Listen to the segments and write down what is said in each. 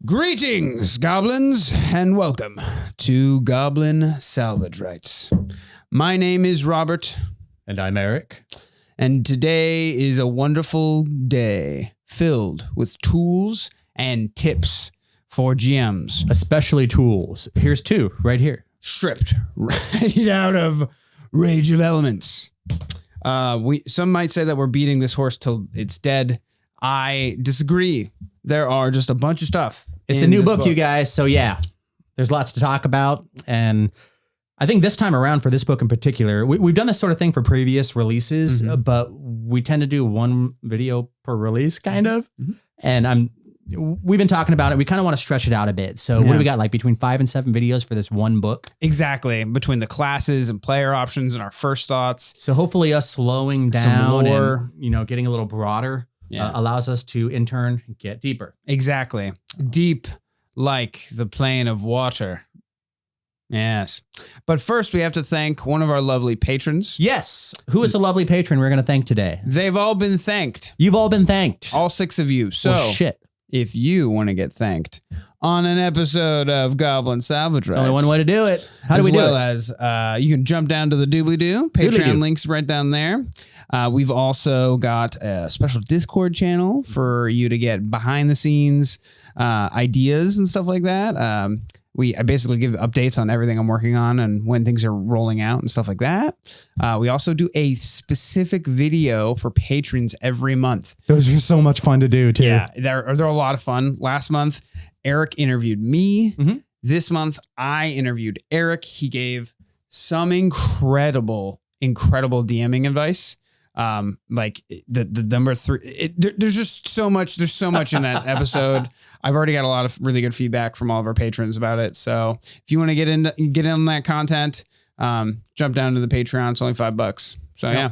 Greetings, goblins, and welcome to Goblin Salvage Rights. My name is Robert. And I'm Erik. And today is a wonderful day filled with tools and tips for GMs. Especially tools. Here's two right here. Stripped right out of Rage of Elements. Some might say that we're beating this horse till it's dead. I disagree. There are just a bunch of stuff. It's a new book, you guys. So yeah, there's lots to talk about. And I think this time around for this book in particular, we've done this sort of thing for previous releases, but we tend to do one video per release kind of. And we've been talking about it. We kind of want to stretch it out a bit. So what do we got, like between 5 and 7 videos for this one book? Exactly. Between the classes and player options and our first thoughts. So hopefully us slowing down and, getting a little broader allows us to in turn get deeper. Exactly. Deep like the plane of water. Yes. But first we have to thank one of our lovely patrons. Yes. Who is a lovely patron we're going to thank today? They've all been thanked. You've all been thanked. All 6 of you. So shit. If you want to get thanked on an episode of Goblin Salvage Rights. There's only one way to do it. How do we do it? As well as you can jump down to the doobly-doo. Patreon links right down there. We've also got a special Discord channel for you to get behind the scenes ideas and stuff like that. I basically give updates on everything I'm working on and when things are rolling out and stuff like that. We also do a specific video for patrons every month. Those are so much fun to do too. Yeah, they're a lot of fun. Last month, Erik interviewed me. This month, I interviewed Erik. He gave some incredible DMing advice. Like the number 3, there's just so much. There's so much in that episode. I've already got a lot of really good feedback from all of our patrons about it. So if you want to get in on that content, jump down to the Patreon. It's only $5. So yeah.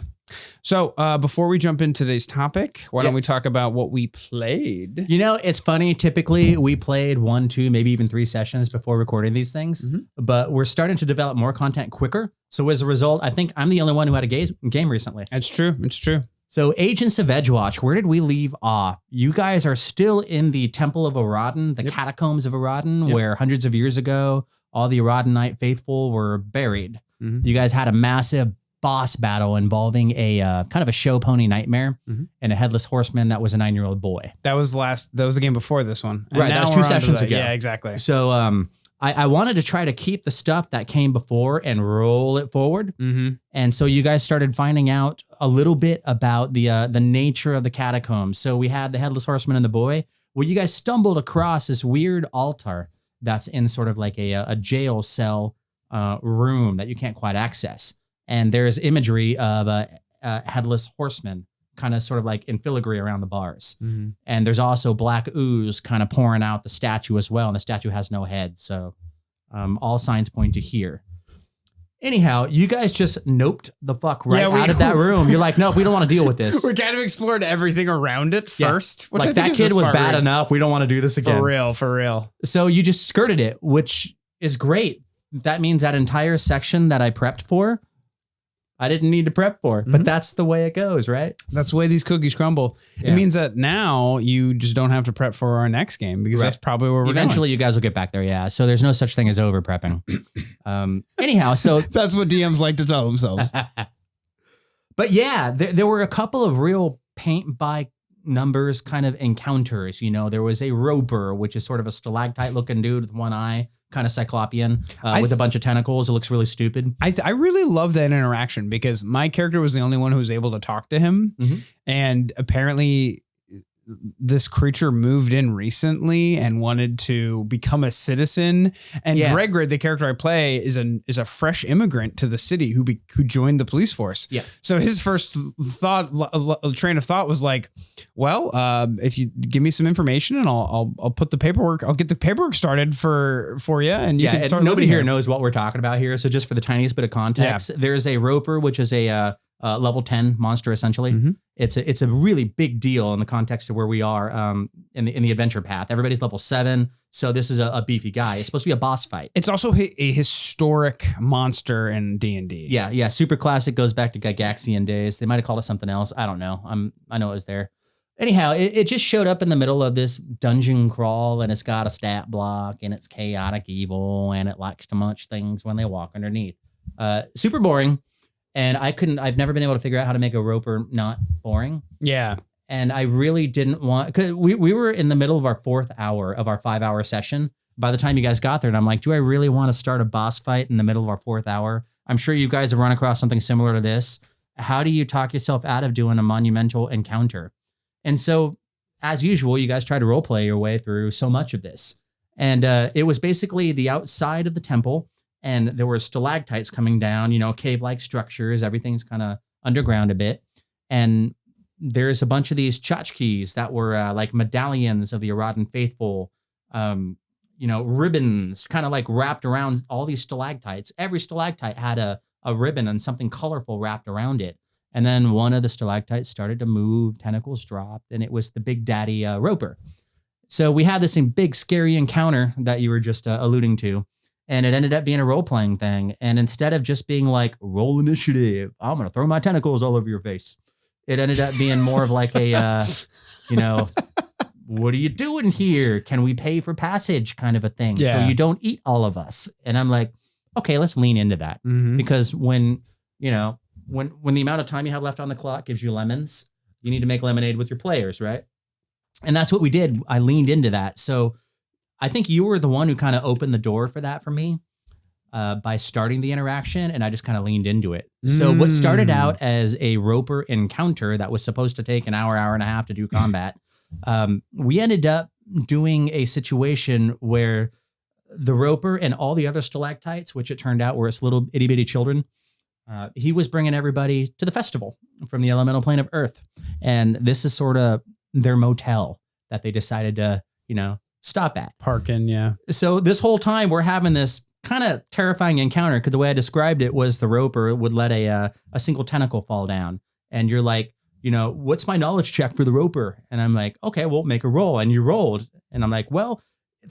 So before we jump into today's topic, why don't we talk about what we played? It's funny. Typically we played 1, 2, maybe even 3 sessions before recording these things, but we're starting to develop more content quicker. So as a result, I think I'm the only one who had a game recently. It's true. It's true. So Agents of Edgewatch, where did we leave off? You guys are still in the Temple of Aradin, the catacombs of Aradin, where hundreds of years ago, all the Aradinite faithful were buried. You guys had a massive boss battle involving a kind of a show pony nightmare and a headless horseman that was a 9-year-old boy. That was the game before this one. And right, that was 2 sessions ago. Yeah, exactly. So I wanted to try to keep the stuff that came before and roll it forward. And so you guys started finding out a little bit about the nature of the catacombs. So we had the headless horseman and the boy. Well, you guys stumbled across this weird altar that's in sort of like a jail cell room that you can't quite access. And there's imagery of a headless horseman kind of sort of like in filigree around the bars. And there's also black ooze kind of pouring out the statue as well. And the statue has no head. So all signs point to here. Anyhow, you guys just noped the fuck out of that room. You're like, nope, we don't want to deal with this. We kind of explored everything around it first. Which like that kid was bad enough. We don't want to do this again. For real. So you just skirted it, which is great. That means that entire section that I prepped for, I didn't need to prep for, but that's the way it goes, right? That's the way these cookies crumble. Yeah. It means that now you just don't have to prep for our next game because that's probably where we're Eventually you guys will get back there, yeah. So there's no such thing as over prepping. Anyhow, so... That's what DMs like to tell themselves. But yeah, there were a couple of real paint by numbers kind of encounters. There was a roper, which is sort of a stalactite looking dude with one eye, kind of cyclopean with a bunch of tentacles. It looks really stupid. I really love that interaction because my character was the only one who was able to talk to him. And apparently this creature moved in recently and wanted to become a citizen. And Gregor, the character I play, is a fresh immigrant to the city who joined the police force. Yeah. So his first train of thought was like, well, if you give me some information and I'll put the paperwork, I'll get the paperwork started for you. And you can start. Nobody here knows what we're talking about here. So just for the tiniest bit of context, there's a roper, which is a level 10 monster, essentially. It's a really big deal in the context of where we are in the adventure path. Everybody's level 7, so this is a beefy guy. It's supposed to be a boss fight. It's also a historic monster in D&D. Yeah, super classic, goes back to Gygaxian days. They might have called it something else. I don't know. I know it was there. Anyhow, it just showed up in the middle of this dungeon crawl, and it's got a stat block, and it's chaotic evil, and it likes to munch things when they walk underneath. Super boring. And I've never been able to figure out how to make a roper not boring. Yeah. And I really didn't want, because we were in the middle of our 4th hour of our 5-hour session by the time you guys got there. And I'm like, do I really want to start a boss fight in the middle of our 4th hour? I'm sure you guys have run across something similar to this. How do you talk yourself out of doing a monumental encounter? And so, as usual, you guys try to roleplay your way through so much of this. And it was basically the outside of the temple. And there were stalactites coming down, cave-like structures. Everything's kind of underground a bit. And there's a bunch of these tchotchkes that were like medallions of the Aradan faithful, ribbons kind of like wrapped around all these stalactites. Every stalactite had a ribbon and something colorful wrapped around it. And then one of the stalactites started to move, tentacles dropped, and it was the Big Daddy roper. So we had this big, scary encounter that you were just alluding to. And it ended up being a role-playing thing. And instead of just being like, roll initiative, I'm going to throw my tentacles all over your face. It ended up being more of like a, what are you doing here? Can we pay for passage kind of a thing? Yeah. So you don't eat all of us. And I'm like, okay, let's lean into that. Mm-hmm. Because when the amount of time you have left on the clock gives you lemons, you need to make lemonade with your players, right? And that's what we did. I leaned into that. So I think you were the one who kind of opened the door for that for me by starting the interaction, and I just kind of leaned into it. So what started out as a roper encounter that was supposed to take an hour and a half to do combat, we ended up doing a situation where the roper and all the other stalactites, which it turned out were its little itty bitty children, he was bringing everybody to the festival from the elemental plane of Earth. And this is sort of their motel that they decided to, stop at. Parkin, yeah. So this whole time we're having this kind of terrifying encounter because the way I described it was the roper would let a single tentacle fall down. And you're like, what's my knowledge check for the roper? And I'm like, okay, well, make a roll. And you rolled. And I'm like, well,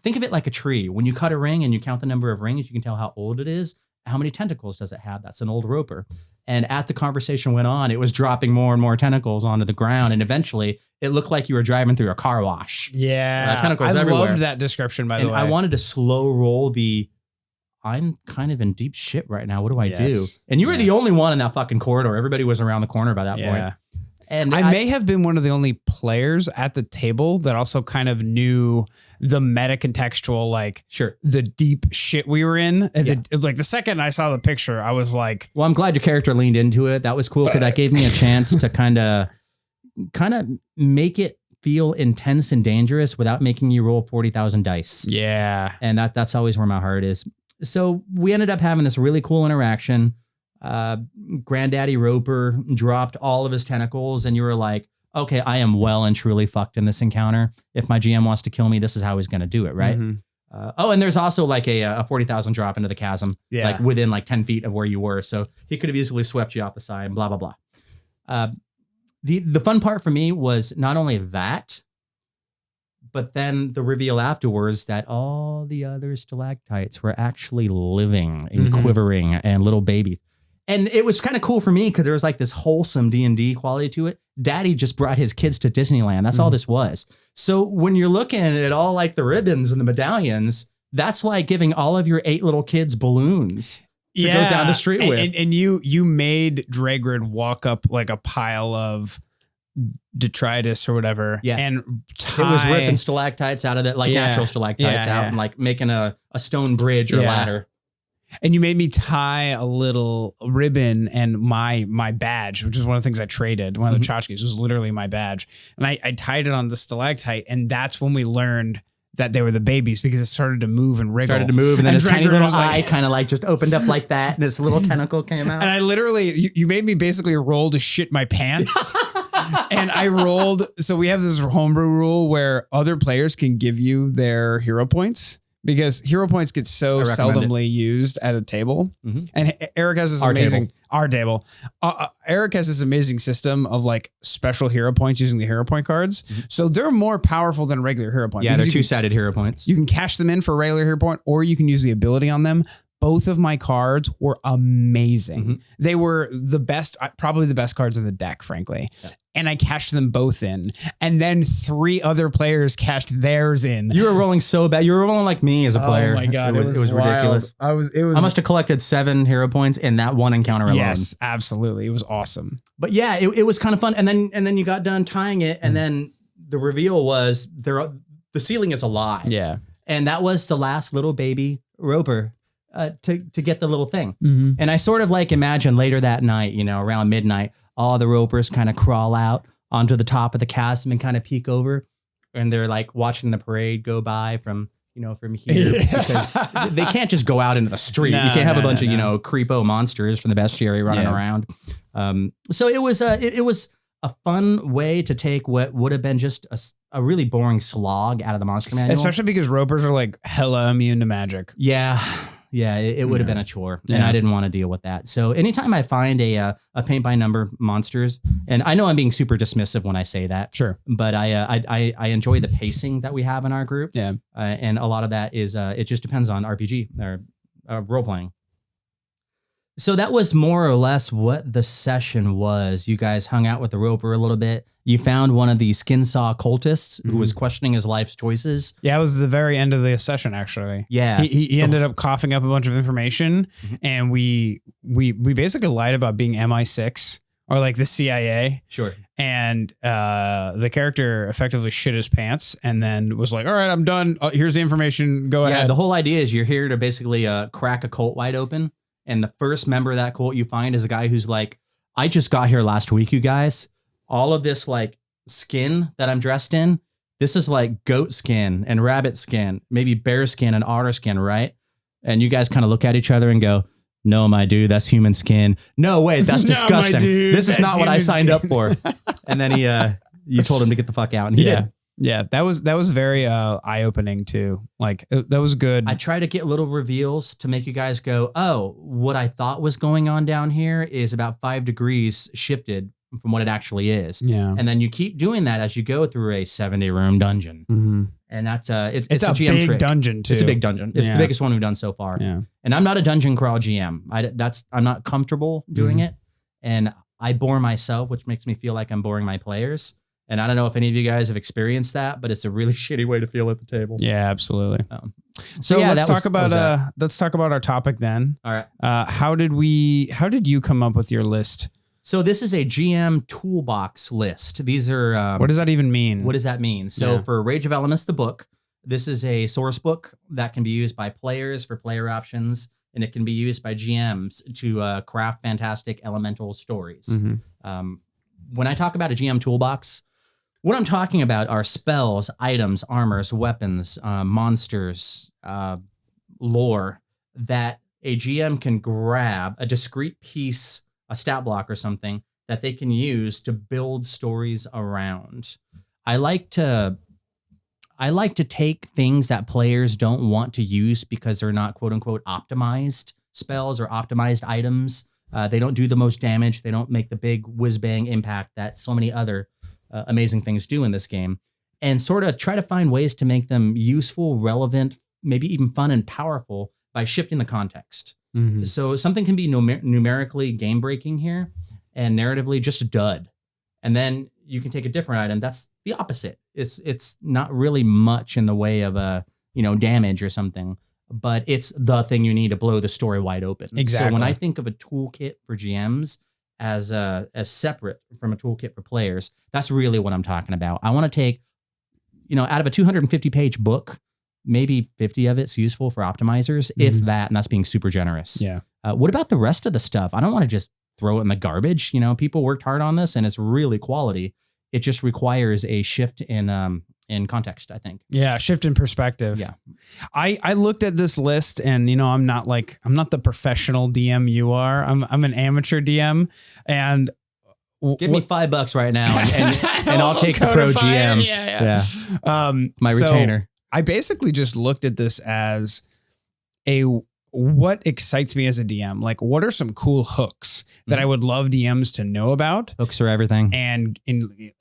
think of it like a tree. When you cut a ring and you count the number of rings, you can tell how old it is. How many tentacles does it have? That's an old roper. And as the conversation went on, it was dropping more and more tentacles onto the ground. And eventually it looked like you were driving through a car wash. Yeah. Tentacles I everywhere. loved that description, by the way. I wanted to slow roll I'm kind of in deep shit right now. What do I do? And you were the only one in that fucking corridor. Everybody was around the corner by that point. And I may have been one of the only players at the table that also kind of knew the meta contextual, the deep shit we were in. And the second I saw the picture, I was like, well, I'm glad your character leaned into it. That was cool because that gave me a chance to kind of make it feel intense and dangerous without making you roll 40,000 dice. Yeah. And that's always where my heart is. So we ended up having this really cool interaction. Granddaddy Roper dropped all of his tentacles and you were like, okay, I am well and truly fucked in this encounter. If my GM wants to kill me, this is how he's going to do it, right? Mm-hmm. And there's also like a 40,000 drop into the chasm, like within 10 feet of where you were. So he could have easily swept you off the side and blah, blah, blah. The fun part for me was not only that, but then the reveal afterwards that all the other stalactites were actually living and quivering and little babies. And it was kind of cool for me because there was like this wholesome D&D quality to it. Daddy just brought his kids to Disneyland. That's all this was. So when you're looking at all like the ribbons and the medallions, that's like giving all of your 8 little kids balloons to go down the street with. And you made Dragrid walk up like a pile of detritus or whatever. Yeah. And it was ripping stalactites out of it, natural stalactites out and like making a stone bridge or ladder. And you made me tie a little ribbon and my badge, which is one of the things I traded. One of the tchotchkes was literally my badge. And I tied it on the stalactite. And that's when we learned that they were the babies because it started to move and wriggle. And then its tiny little eye kind of like just opened up like that. And its little tentacle came out. And I literally, you made me basically roll to shit my pants. And I rolled. So we have this homebrew rule where other players can give you their hero points. Because hero points get so seldomly used at a table. And Eric has this our table. Eric has this amazing system of like special hero points using the hero point cards. So they're more powerful than regular hero points. Yeah, they're 2-sided hero points. You can cash them in for a regular hero point or you can use the ability on them. Both of my cards were amazing. They were the best, probably the best cards in the deck, frankly. and I cashed them both in. And then 3 other players cashed theirs in. You were rolling so bad. You were rolling like me as a player. Oh my God. It was ridiculous. I must have collected 7 hero points in that one encounter alone. Yes, absolutely. It was awesome. But yeah, it was kind of fun. And then you got done tying it. And then the reveal was the ceiling is a lie. Yeah. And that was the last little baby roper to get the little thing. Mm-hmm. And I sort of like imagine later that night, around midnight, all the ropers kind of crawl out onto the top of the chasm and kind of peek over. And they're like watching the parade go by from here because they can't just go out into the street. You can't have a bunch of, creepo monsters from the bestiary running around. So it was a fun way to take what would have been just a really boring slog out of the monster manual. Especially because ropers are like hella immune to magic. Yeah. Yeah, it would have been a chore, and I didn't want to deal with that. So anytime I find a paint by number monsters, and I know I'm being super dismissive when I say that, sure, but I enjoy the pacing that we have in our group, and a lot of that is it just depends on RPG or role playing. So that was more or less what the session was. You guys hung out with the roper a little bit. You found one of the skin saw cultists who was questioning his life's choices. Yeah, it was the very end of the session, actually. Yeah. He ended up coughing up a bunch of information, and we basically lied about being MI6 or like the CIA. Sure. And the character effectively shit his pants and then was like, all right, I'm done. Here's the information. Go ahead. Yeah, the whole idea is you're here to basically crack a cult wide open. And the first member of that cult you find is a guy who's like, I just got here last week, you guys. All of this like skin that I'm dressed in, this is like goat skin and rabbit skin, maybe bear skin and otter skin, right? And you guys kind of look at each other and go, no, my dude, that's human skin. No, wait, that's disgusting. Dude, this is not what I signed up for. And then you told him to get the fuck out, and he did. Yeah, that was very eye-opening too. Like that was good. I try to get little reveals to make you guys go, oh, what I thought was going on down here is about 5 degrees shifted from what it actually is. Yeah. And then you keep doing that as you go through a 70-room dungeon. Mm-hmm. And that's it's a GM big trick. dungeon too. It's a big dungeon. It's the biggest one we've done so far. Yeah. And I'm not a dungeon crawl GM. I'm not comfortable doing it. And I bore myself, which makes me feel like I'm boring my players. And I don't know if any of you guys have experienced that, but it's a really shitty way to feel at the table. Yeah, absolutely. So yeah, let's talk about our topic then. All right. How did you come up with your list? So this is a GM Toolbox list. These are what does that even mean? What does that mean? So for Rage of Elements, the book, this is a source book that can be used by players for player options, and it can be used by GMs to craft fantastic elemental stories. When I talk about a GM Toolbox, what I'm talking about are spells, items, armors, weapons, monsters, lore that a GM can grab a discrete piece, a stat block or something that they can use to build stories around. I like to take things that players don't want to use because they're not quote unquote optimized spells or optimized items. They don't do the most damage. They don't make the big whiz bang impact that so many other amazing things do in this game, and sort of try to find ways to make them useful, relevant, maybe even fun and powerful by shifting the context. So something can be numerically game breaking here and narratively just a dud. And then you can take a different item that's the opposite. It's not really much in the way of damage or something, but it's the thing you need to blow the story wide open. Exactly. So when I think of a toolkit for GMs as separate from a toolkit for players, that's really what I'm talking about. I want to take, out of a 250 page book, maybe 50 of it's useful for optimizers, if that, and that's being super generous. Yeah. What about the rest of the stuff? I don't want to just throw it in the garbage. People worked hard on this and it's really quality. It just requires a shift in context, I think. Yeah, shift in perspective. Yeah. I looked at this list and I'm not the professional DM you are. I'm an amateur DM, and give me $5 right now and I'll take the pro GM. Yeah. My retainer. I basically just looked at this as what excites me as a DM. Like, what are some cool hooks that I would love DMs to know about? Hooks are everything. And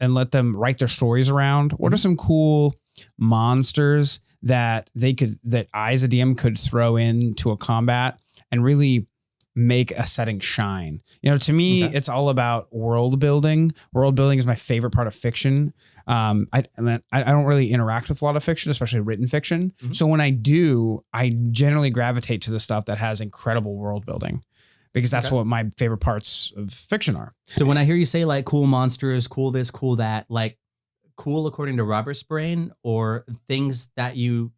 let them write their stories around. What are some cool monsters that I as a DM could throw into a combat and really make a setting shine. To me, it's all about world building. World building is my favorite part of fiction. I don't really interact with a lot of fiction, especially written fiction. So when I do, I generally gravitate to the stuff that has incredible world building, because that's what my favorite parts of fiction are. So when I hear you say like cool monsters, cool this, cool that, like cool according to Robert's brain, or things that you've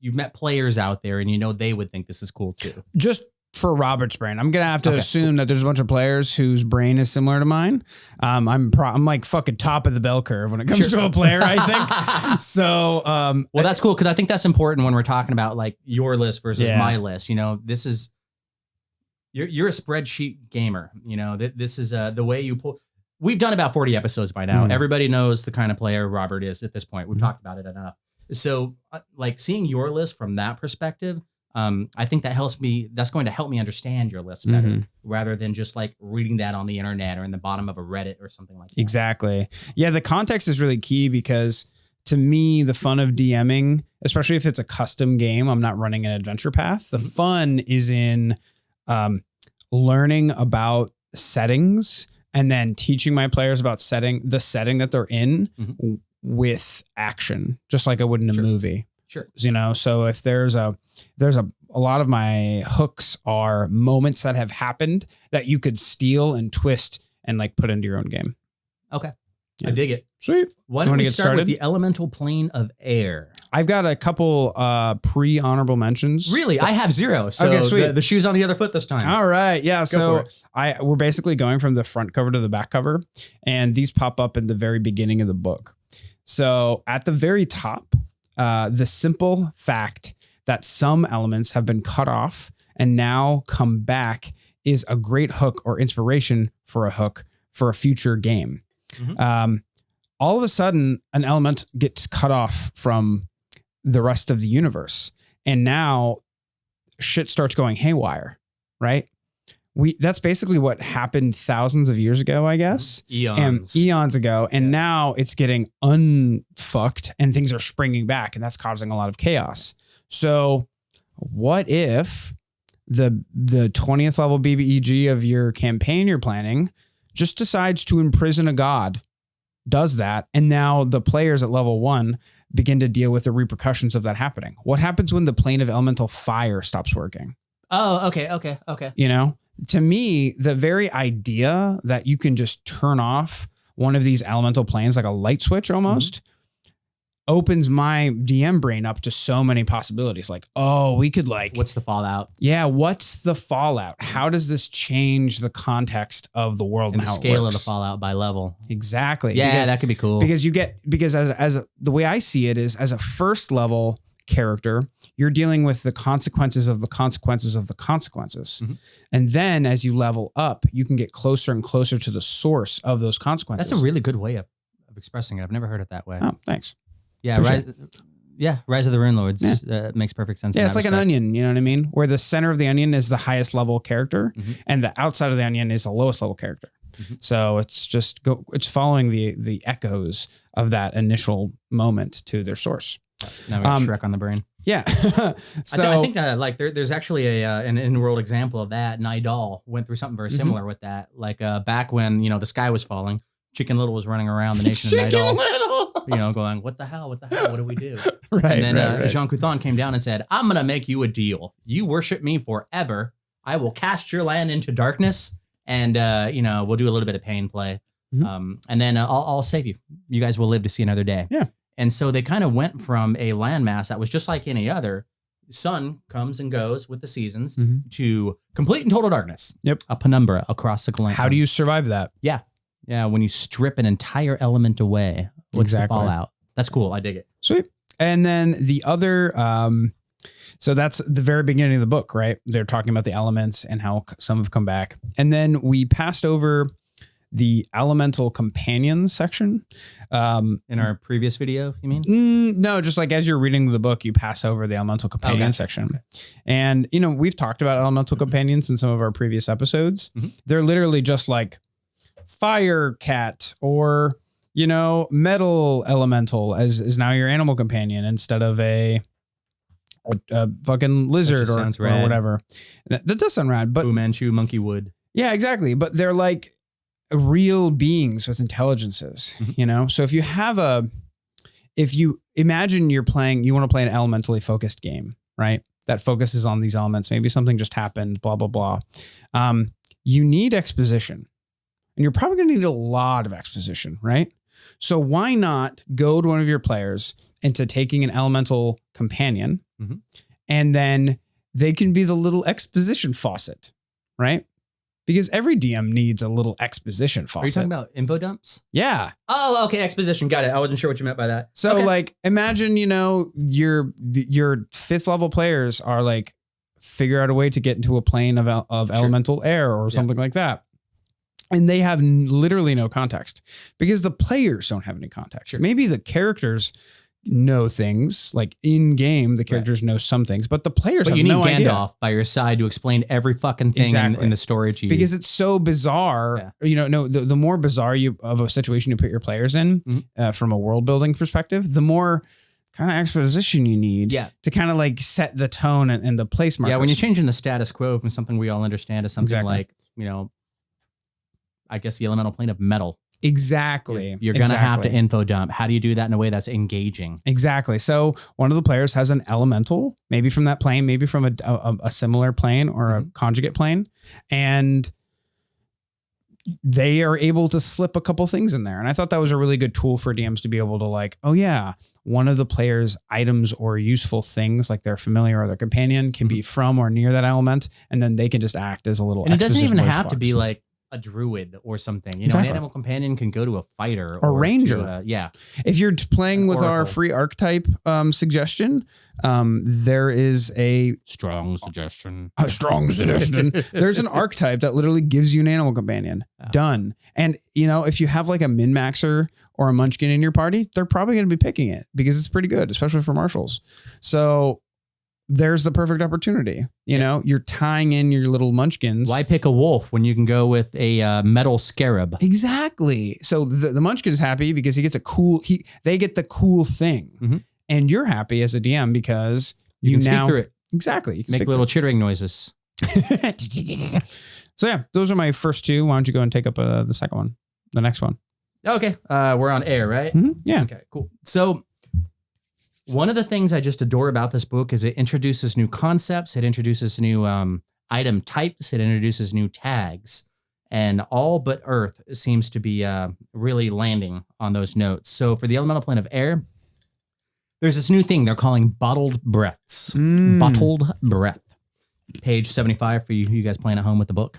met players out there and they would think this is cool too. Just for Robert's brain, I'm gonna have to assume that there's a bunch of players whose brain is similar to mine. I'm like fucking top of the bell curve when it comes to a player, I think. So, well, that's cool, because I think that's important when we're talking about like your list versus my list. This is you're a spreadsheet gamer. This is the way you pull. We've done about 40 episodes by now. Everybody knows the kind of player Robert is at this point. We've talked about it enough. So, like seeing your list from that perspective. I think that's going to help me understand your list better, rather than just like reading that on the internet or in the bottom of a Reddit or something like that. Exactly. Yeah. The context is really key, because to me, the fun of DMing, especially if it's a custom game, I'm not running an adventure path. The fun is in learning about settings and then teaching my players about the setting that they're in with action, just like I would in a movie. Sure. So if there's a lot of my hooks are moments that have happened that you could steal and twist and like put into your own game. Okay. Yeah. I dig it. Sweet. Why don't we start with the elemental plane of air? I've got a couple pre-honorable mentions. Really? I have 0. So okay, sweet. The shoe's on the other foot this time. All right. Yeah. So we're basically going from the front cover to the back cover, and these pop up in the very beginning of the book. So at the very top, the simple fact that some elements have been cut off and now come back is a great hook or inspiration for a hook for a future game. All of a sudden, an element gets cut off from the rest of the universe, and now shit starts going haywire, right? That's basically what happened thousands of years ago, I guess. Eons ago. And now it's getting unfucked and things are springing back, and that's causing a lot of chaos. So what if the 20th level BBEG of your campaign you're planning just decides to imprison a god, does that, and now the players at level 1 begin to deal with the repercussions of that happening? What happens when the plane of elemental fire stops working? Oh, okay. To me, the very idea that you can just turn off one of these elemental planes like a light switch almost opens my DM brain up to so many possibilities. Like, we could what's the fallout? Yeah. What's the fallout? How does this change the context of the world and the scale of the fallout by level? Exactly. Yeah, that could be cool. Because as the way I see it is, as a first level character, you're dealing with the consequences of the consequences of the consequences. And then as you level up, you can get closer and closer to the source of those consequences. That's a really good way of expressing it. I've never heard it that way. Oh, thanks. Yeah. Rise of the Rune Lords makes perfect sense. Yeah. It's like an onion, you know what I mean? Where the center of the onion is the highest level character and the outside of the onion is the lowest level character. So it's it's following the echoes of that initial moment to their source. Now we got Shrek on the brain. Yeah. So I think there's actually an in-world example of that. Nidal went through something very similar with that. Like back when, the sky was falling, Chicken Little was running around the nation of Nidal, going, what the hell? What do we do? Right. And then Jean Couthon came down and said, I'm going to make you a deal. You worship me forever. I will cast your land into darkness and, we'll do a little bit of pain play. And then I'll save you. You guys will live to see another day. Yeah. And so they kind of went from a landmass that was just like any other, sun comes and goes with the seasons, to complete and total darkness. Yep. A penumbra across the land. How do you survive that? Yeah. Yeah. When you strip an entire element away, what's the fallout? That's cool. I dig it. Sweet. And then the other, so that's the very beginning of the book, right? They're talking about the elements and how some have come back. And then we passed over the elemental companions section. In our previous video, you mean? No, just like as you're reading the book, you pass over the elemental companion section. Okay. And, we've talked about elemental companions in some of our previous episodes. They're literally just like fire cat or, metal elemental as is now your animal companion instead of a a fucking lizard or whatever. That does sound rad, but Fu Manchu, monkey wood. Yeah, exactly. But they're like real beings with intelligences, you know? So if you imagine you want to play an elementally focused game, right? That focuses on these elements. Maybe something just happened, blah, blah, blah. You need exposition, and you're probably going to need a lot of exposition, right? So why not go to one of your players into taking an elemental companion, and then they can be the little exposition faucet, right? Because every DM needs a little exposition faucet. Are you talking about info dumps? Yeah. Oh, okay. Exposition. Got it. I wasn't sure what you meant by that. So like, imagine, you know, your 5th level players are like, figure out a way to get into a plane of elemental air or something like that. And they have literally no context because the players don't have any context. Sure. Maybe the characters know things, like in game, the characters know some things, but the players have no idea. You need Gandalf by your side to explain every fucking thing in the story to you. Because it's so bizarre. Yeah. You know, the more bizarre of a situation you put your players in from a world building perspective, the more kind of exposition you need to kind of like set the tone and the place markers. Yeah, when you're changing the status quo from something we all understand to something like, you know, I guess the elemental plane of metal. Exactly. You're going to have to info dump. How do you do that in a way that's engaging? Exactly. So one of the players has an elemental, maybe from that plane, maybe from a similar plane or a conjugate plane. And they are able to slip a couple things in there. And I thought that was a really good tool for DMs to be able to like, oh yeah, one of the player's items or useful things like their familiar or their companion can be from or near that element. And then they can just act as a little, and it doesn't even have to be like a druid or something, you know, an animal companion can go to a fighter or ranger. If you're playing with Oracle. our free archetype suggestion, there is a strong suggestion. There's an archetype that literally gives you an animal companion. Done. And you know, if you have like a min-maxer or a munchkin in your party, they're probably going to be picking it because it's pretty good, especially for marshals. So there's the perfect opportunity. You know, you're tying in your little munchkins. Why pick a wolf when you can go with a metal scarab? Exactly. So the munchkin is happy because he gets they get the cool thing. And you're happy as a DM because you can speak through it. Exactly. You can make little chittering noises. So yeah, those are my first two. Why don't you go and take up the second one, the next one? Okay. We're on air, right? Yeah. Okay, cool. So one of the things I just adore about this book is it introduces new concepts. It introduces new item types. It introduces new tags. And all but Earth seems to be really landing on those notes. So for the elemental plane of air, there's this new thing they're calling bottled breaths. Bottled breath. Page 75 for you guys playing at home with the book.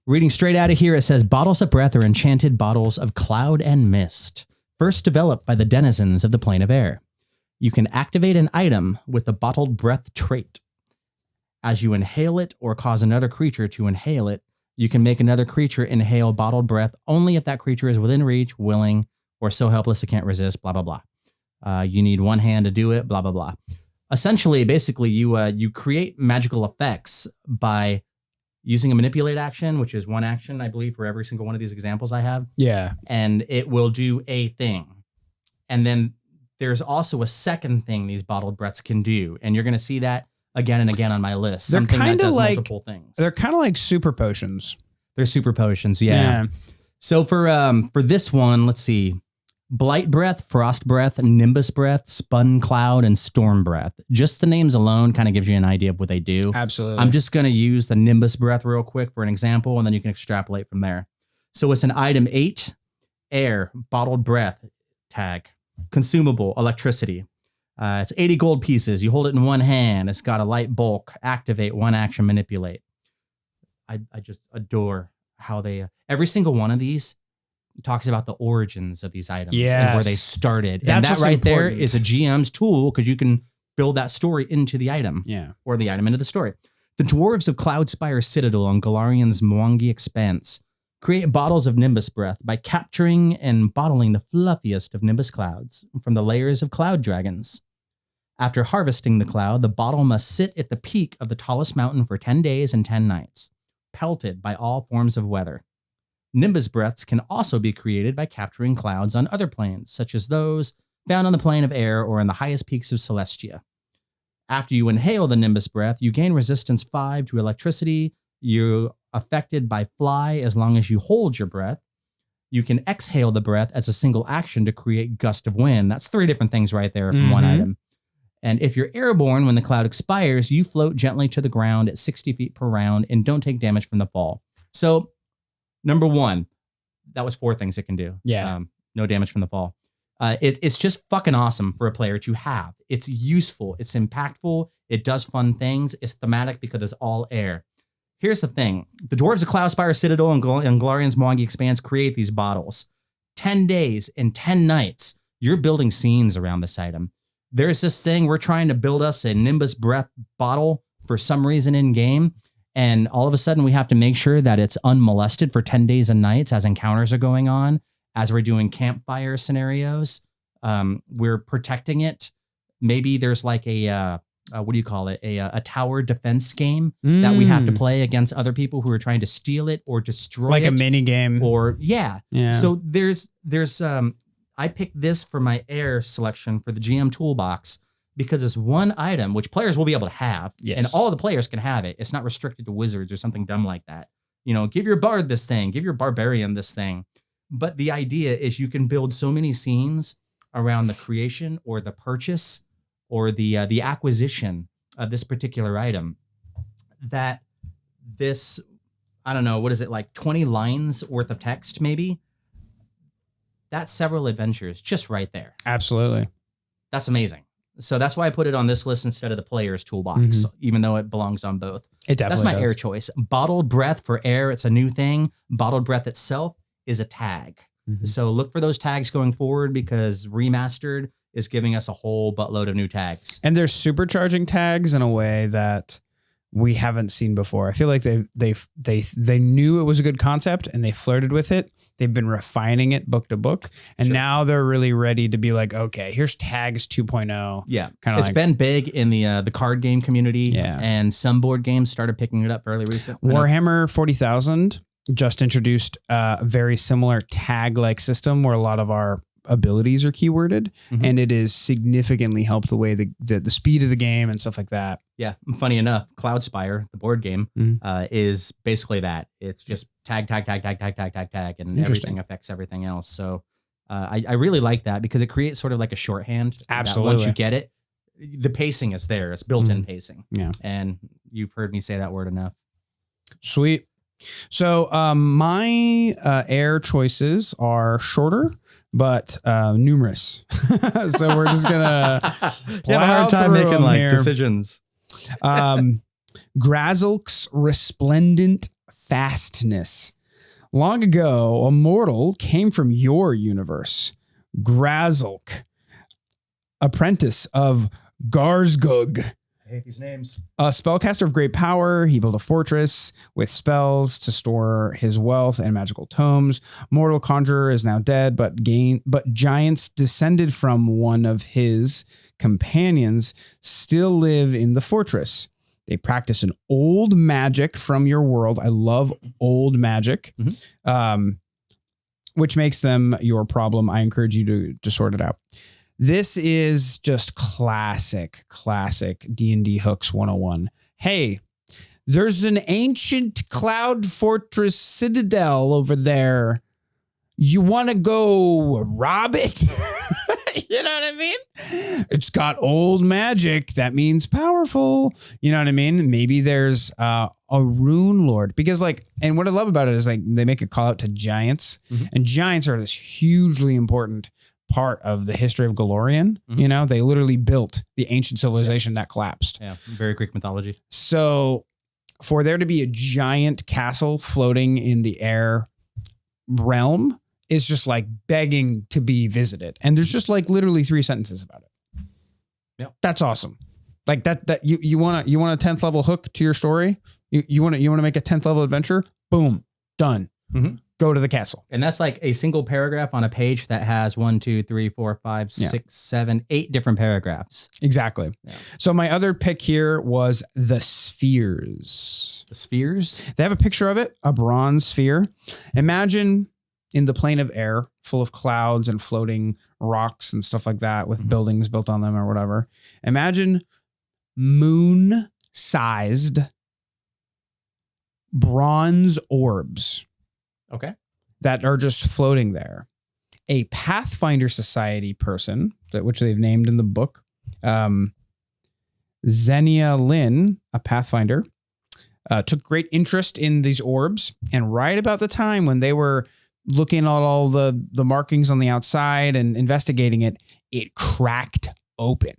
Reading straight out of here, it says, bottles of breath are enchanted bottles of cloud and mist, first developed by the denizens of the plane of air. You can activate an item with the bottled breath trait. As you inhale it or cause another creature to inhale it, you can make another creature inhale bottled breath only if that creature is within reach, willing, or so helpless it can't resist, blah, blah, blah. You need one hand to do it, blah, blah, blah. Essentially, basically, you create magical effects by using a manipulate action, which is one action, I believe, for every single one of these examples I have. Yeah. And it will do a thing. And then there's also a second thing these bottled breaths can do. And you're going to see that again and again on my list. They're something that does like multiple things. They're kind of like super potions. They're super potions, yeah. So for this one, let's see. Blight Breath, Frost Breath, Nimbus Breath, Spun Cloud, and Storm Breath. Just the names alone kind of gives you an idea of what they do. Absolutely. I'm just going to use the Nimbus Breath real quick for an example, and then you can extrapolate from there. So it's an item 8, air, bottled breath, tag, consumable, electricity. It's 80 gold pieces. You hold it in one hand. It's got a light bulk, activate, one action, manipulate. I just adore how they, every single one of these talks about the origins of these items and where they started. That's and that right there is a GM's tool because you can build that story into the item or the item into the story. The dwarves of Cloudspire Citadel on Galarian's Mwangi Expanse create bottles of Nimbus Breath by capturing and bottling the fluffiest of Nimbus clouds from the layers of cloud dragons. After harvesting the cloud, the bottle must sit at the peak of the tallest mountain for 10 days and 10 nights, pelted by all forms of weather. Nimbus breaths can also be created by capturing clouds on other planes, such as those found on the plane of air or in the highest peaks of Celestia. After you inhale the Nimbus breath, you gain resistance 5 to electricity. You're affected by fly as long as you hold your breath. You can exhale the breath as a single action to create gust of wind. That's 3 different things right there from one item. And if you're airborne when the cloud expires, you float gently to the ground at 60 feet per round and don't take damage from the fall. So, number 1, that was 4 things it can do. Yeah. No damage from the fall. It's just fucking awesome for a player to have. It's useful. It's impactful. It does fun things. It's thematic because it's all air. Here's the thing. The Dwarves of Cloudspire Citadel and Galarian's Mwangi Expanse create these bottles. 10 days and 10 nights, you're building scenes around this item. There's this thing, we're trying to build us a Nimbus Breath bottle for some reason in game. And all of a sudden we have to make sure that it's unmolested for 10 days and nights as encounters are going on. As we're doing campfire scenarios, we're protecting it. Maybe there's like a tower defense game that we have to play against other people who are trying to steal it or destroy it. Like a mini game. Or yeah. So there's I picked this for my air selection for the GM Toolbox because it's one item which players will be able to have. Yes. And all the players can have it. It's not restricted to wizards or something dumb like that. You know, give your bard this thing, give your barbarian this thing. But the idea is you can build so many scenes around the creation or the purchase or the acquisition of this particular item that this, I don't know, what is it, like 20 lines worth of text maybe? That's several adventures just right there. Absolutely. That's amazing. So that's why I put it on this list instead of the player's toolbox, even though it belongs on both. It definitely That's my does. air choice. Bottled breath for air, it's a new thing. Bottled breath itself is a tag. So look for those tags going forward because Remastered is giving us a whole buttload of new tags. And they're supercharging tags in a way that we haven't seen before. I feel like they knew it was a good concept and they flirted with it. They've been refining it book to book. And now they're really ready to be like, okay, here's tags 2.0. Yeah. It's like, been big in the card game community. Yeah. And some board games started picking it up fairly recently. Warhammer 40,000 just introduced a very similar tag-like system where a lot of our abilities are keyworded, and it has significantly helped the way the speed of the game and stuff like that. Yeah. Funny enough, Cloudspire, the board game, is basically that. It's just tag, and everything affects everything else. So I really like that because it creates sort of like a shorthand. Absolutely. Once you get it, the pacing is there. It's built-in pacing. Yeah. And you've heard me say that word enough. Sweet. So my air choices are shorter, but numerous. So we're just gonna you have a hard time making like decisions. Grazulk's Resplendent Fastness. Long ago, a mortal came from your universe. Grazulk, apprentice of Grazulk. I hate these names. A spellcaster of great power, he built a fortress with spells to store his wealth and magical tomes. Mortal conjurer is now dead, but giants descended from one of his companions still live in the fortress. They practice an old magic from your world. I love old magic, which makes them your problem. I encourage you to sort it out. This is just classic D&D Hooks 101. Hey, there's an ancient cloud fortress citadel over there. You want to go rob it? You know what I mean? It's got old magic. That means powerful. You know what I mean? Maybe there's a rune lord. Because and what I love about it is they make a call out to giants. And giants are this hugely important part of the history of Galarian. You know, they literally built the ancient civilization that collapsed. Yeah, very Greek mythology. So for there to be a giant castle floating in the air realm is just begging to be visited. And there's just literally 3 sentences about it. Yeah. That's awesome. That you want a 10th level hook to your story? You want to make a 10th level adventure? Boom, done. Go to the castle. And that's like a single paragraph on a page that has 1, 2, 3, 4, 5, 6, 7, 8 different paragraphs. Exactly. Yeah. So my other pick here was the spheres. The spheres? They have a picture of it, a bronze sphere. Imagine in the plane of air, full of clouds and floating rocks and stuff like that with buildings built on them or whatever. Imagine moon-sized bronze orbs. Okay. That are just floating there. A Pathfinder Society person, which they've named in the book, Xenia Lynn, a Pathfinder, took great interest in these orbs. And right about the time when they were looking at all the markings on the outside and investigating it, it cracked open.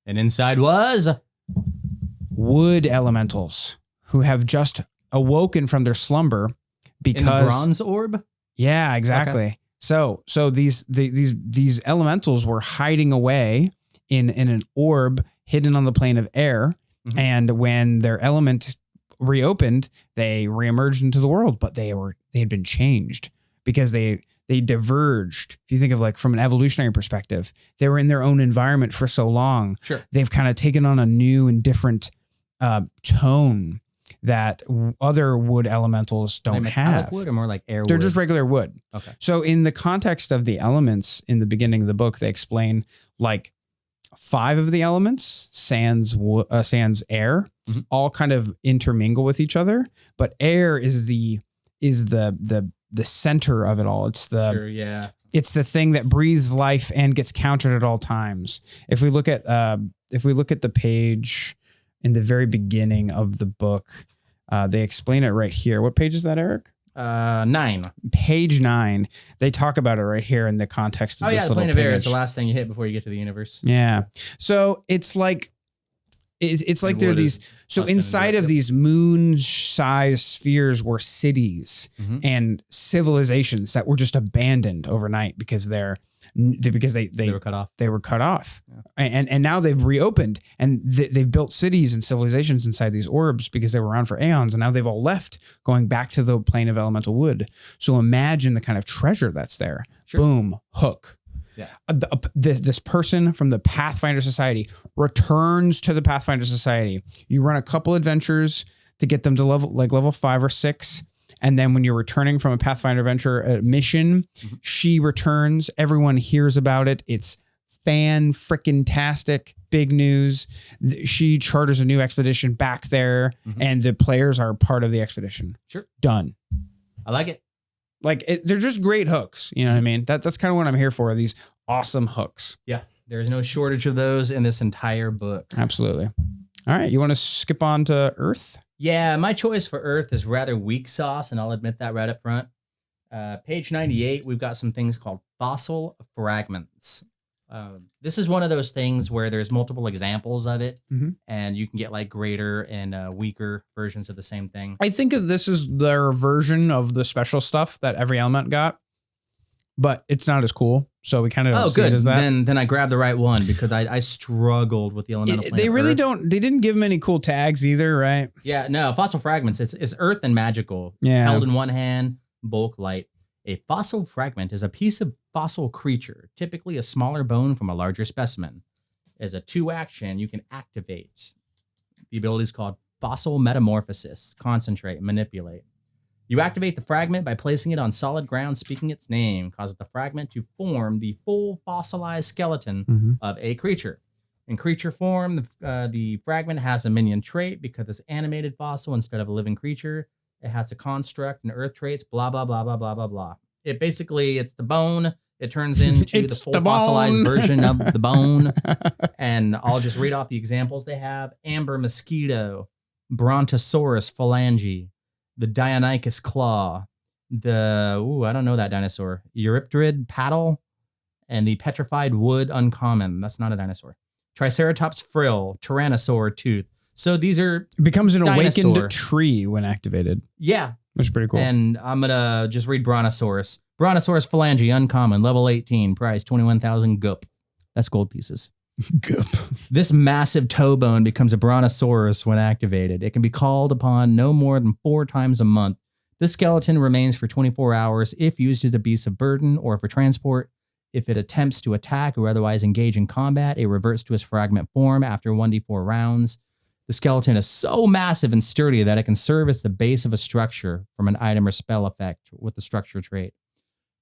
And inside was wood elementals who have just awoken from their slumber because in the bronze orb. Yeah, exactly. Okay. So these elementals were hiding away in an orb hidden on the plane of air. Mm-hmm. And when their element reopened, they reemerged into the world, but they had been changed because they diverged. If you think of like from an evolutionary perspective, they were in their own environment for so long. Sure. They've kind of taken on a new and different tone that other wood elementals don't have. Wood or more like air They're wood? Just regular wood. Okay. So in the context of the elements in the beginning of the book, they explain like 5 of the elements, sans air, mm-hmm. all kind of intermingle with each other. But air is the center of it all. It's it's the thing that breathes life and gets countered at all times. If we look at the page in the very beginning of the book, they explain it right here. What page is that, Eric? 9. Page 9. They talk about it right here in the context of this little page. The plane of air is the last thing you hit before you get to the universe. Yeah. So it's like there are these. So inside of these moon-sized spheres were cities mm-hmm. and civilizations that were just abandoned overnight because they were cut off. They were cut off, yeah. and now they've reopened and they've built cities and civilizations inside these orbs because they were around for aeons, and now they've all left, going back to the plane of elemental wood. So imagine the kind of treasure that's there. Sure. Boom, hook. Yeah. This person from the Pathfinder Society returns to the Pathfinder Society. You run a couple adventures to get them to level 5 or 6. And then when you're returning from a Pathfinder adventure mission, mm-hmm. she returns. Everyone hears about it. It's fan-frickin-tastic. Big news. She charters a new expedition back there, mm-hmm. and the players are part of the expedition. Sure. Done. I like it. They're just great hooks. You know what I mean? That's kind of what I'm here for, these awesome hooks. Yeah. There is no shortage of those in this entire book. Absolutely. All right. You want to skip on to Earth? Yeah, my choice for Earth is rather weak sauce, and I'll admit that right up front. Page 98, we've got some things called fossil fragments. This is one of those things where there's multiple examples of it, mm-hmm. and you can get like greater and weaker versions of the same thing. I think this is their version of the special stuff that every element got, but it's not as cool. So we kind of don't see it as that. Then I grabbed the right one because I struggled with the elemental planet. They really Earth. don't. They didn't give many cool tags either, right? Yeah, no. Fossil fragments. It's earth and magical. Yeah. Held in one hand, bulk light. A fossil fragment is a piece of fossil creature, typically a smaller bone from a larger specimen. As a 2-action, you can activate. The ability is called fossil metamorphosis. Concentrate, manipulate. You activate the fragment by placing it on solid ground, speaking its name, causes the fragment to form the full fossilized skeleton mm-hmm. of a creature. In creature form, the fragment has a minion trait because it's animated fossil instead of a living creature. It has a construct and earth traits, blah, blah, blah, blah, blah, blah, blah. It's the bone. It turns into the full fossilized version of the bone. And I'll just read off the examples they have. Amber mosquito, Brontosaurus phalange, the Deinonychus claw, I don't know that dinosaur, Eurypterid paddle, and the petrified wood uncommon. That's not a dinosaur. Triceratops frill, Tyrannosaur tooth. So these are becomes an awakened tree when activated. Yeah. Which is pretty cool. And I'm going to just read Brontosaurus. Brontosaurus phalange, uncommon, level 18, price 21,000 gup. That's gold pieces. Gup. This massive toe bone becomes a Brontosaurus when activated. It can be called upon no more than 4 times a month. This skeleton remains for 24 hours if used as a beast of burden or for transport. If it attempts to attack or otherwise engage in combat, it reverts to its fragment form after 1d4 rounds. The skeleton is so massive and sturdy that it can serve as the base of a structure from an item or spell effect with the structure trait,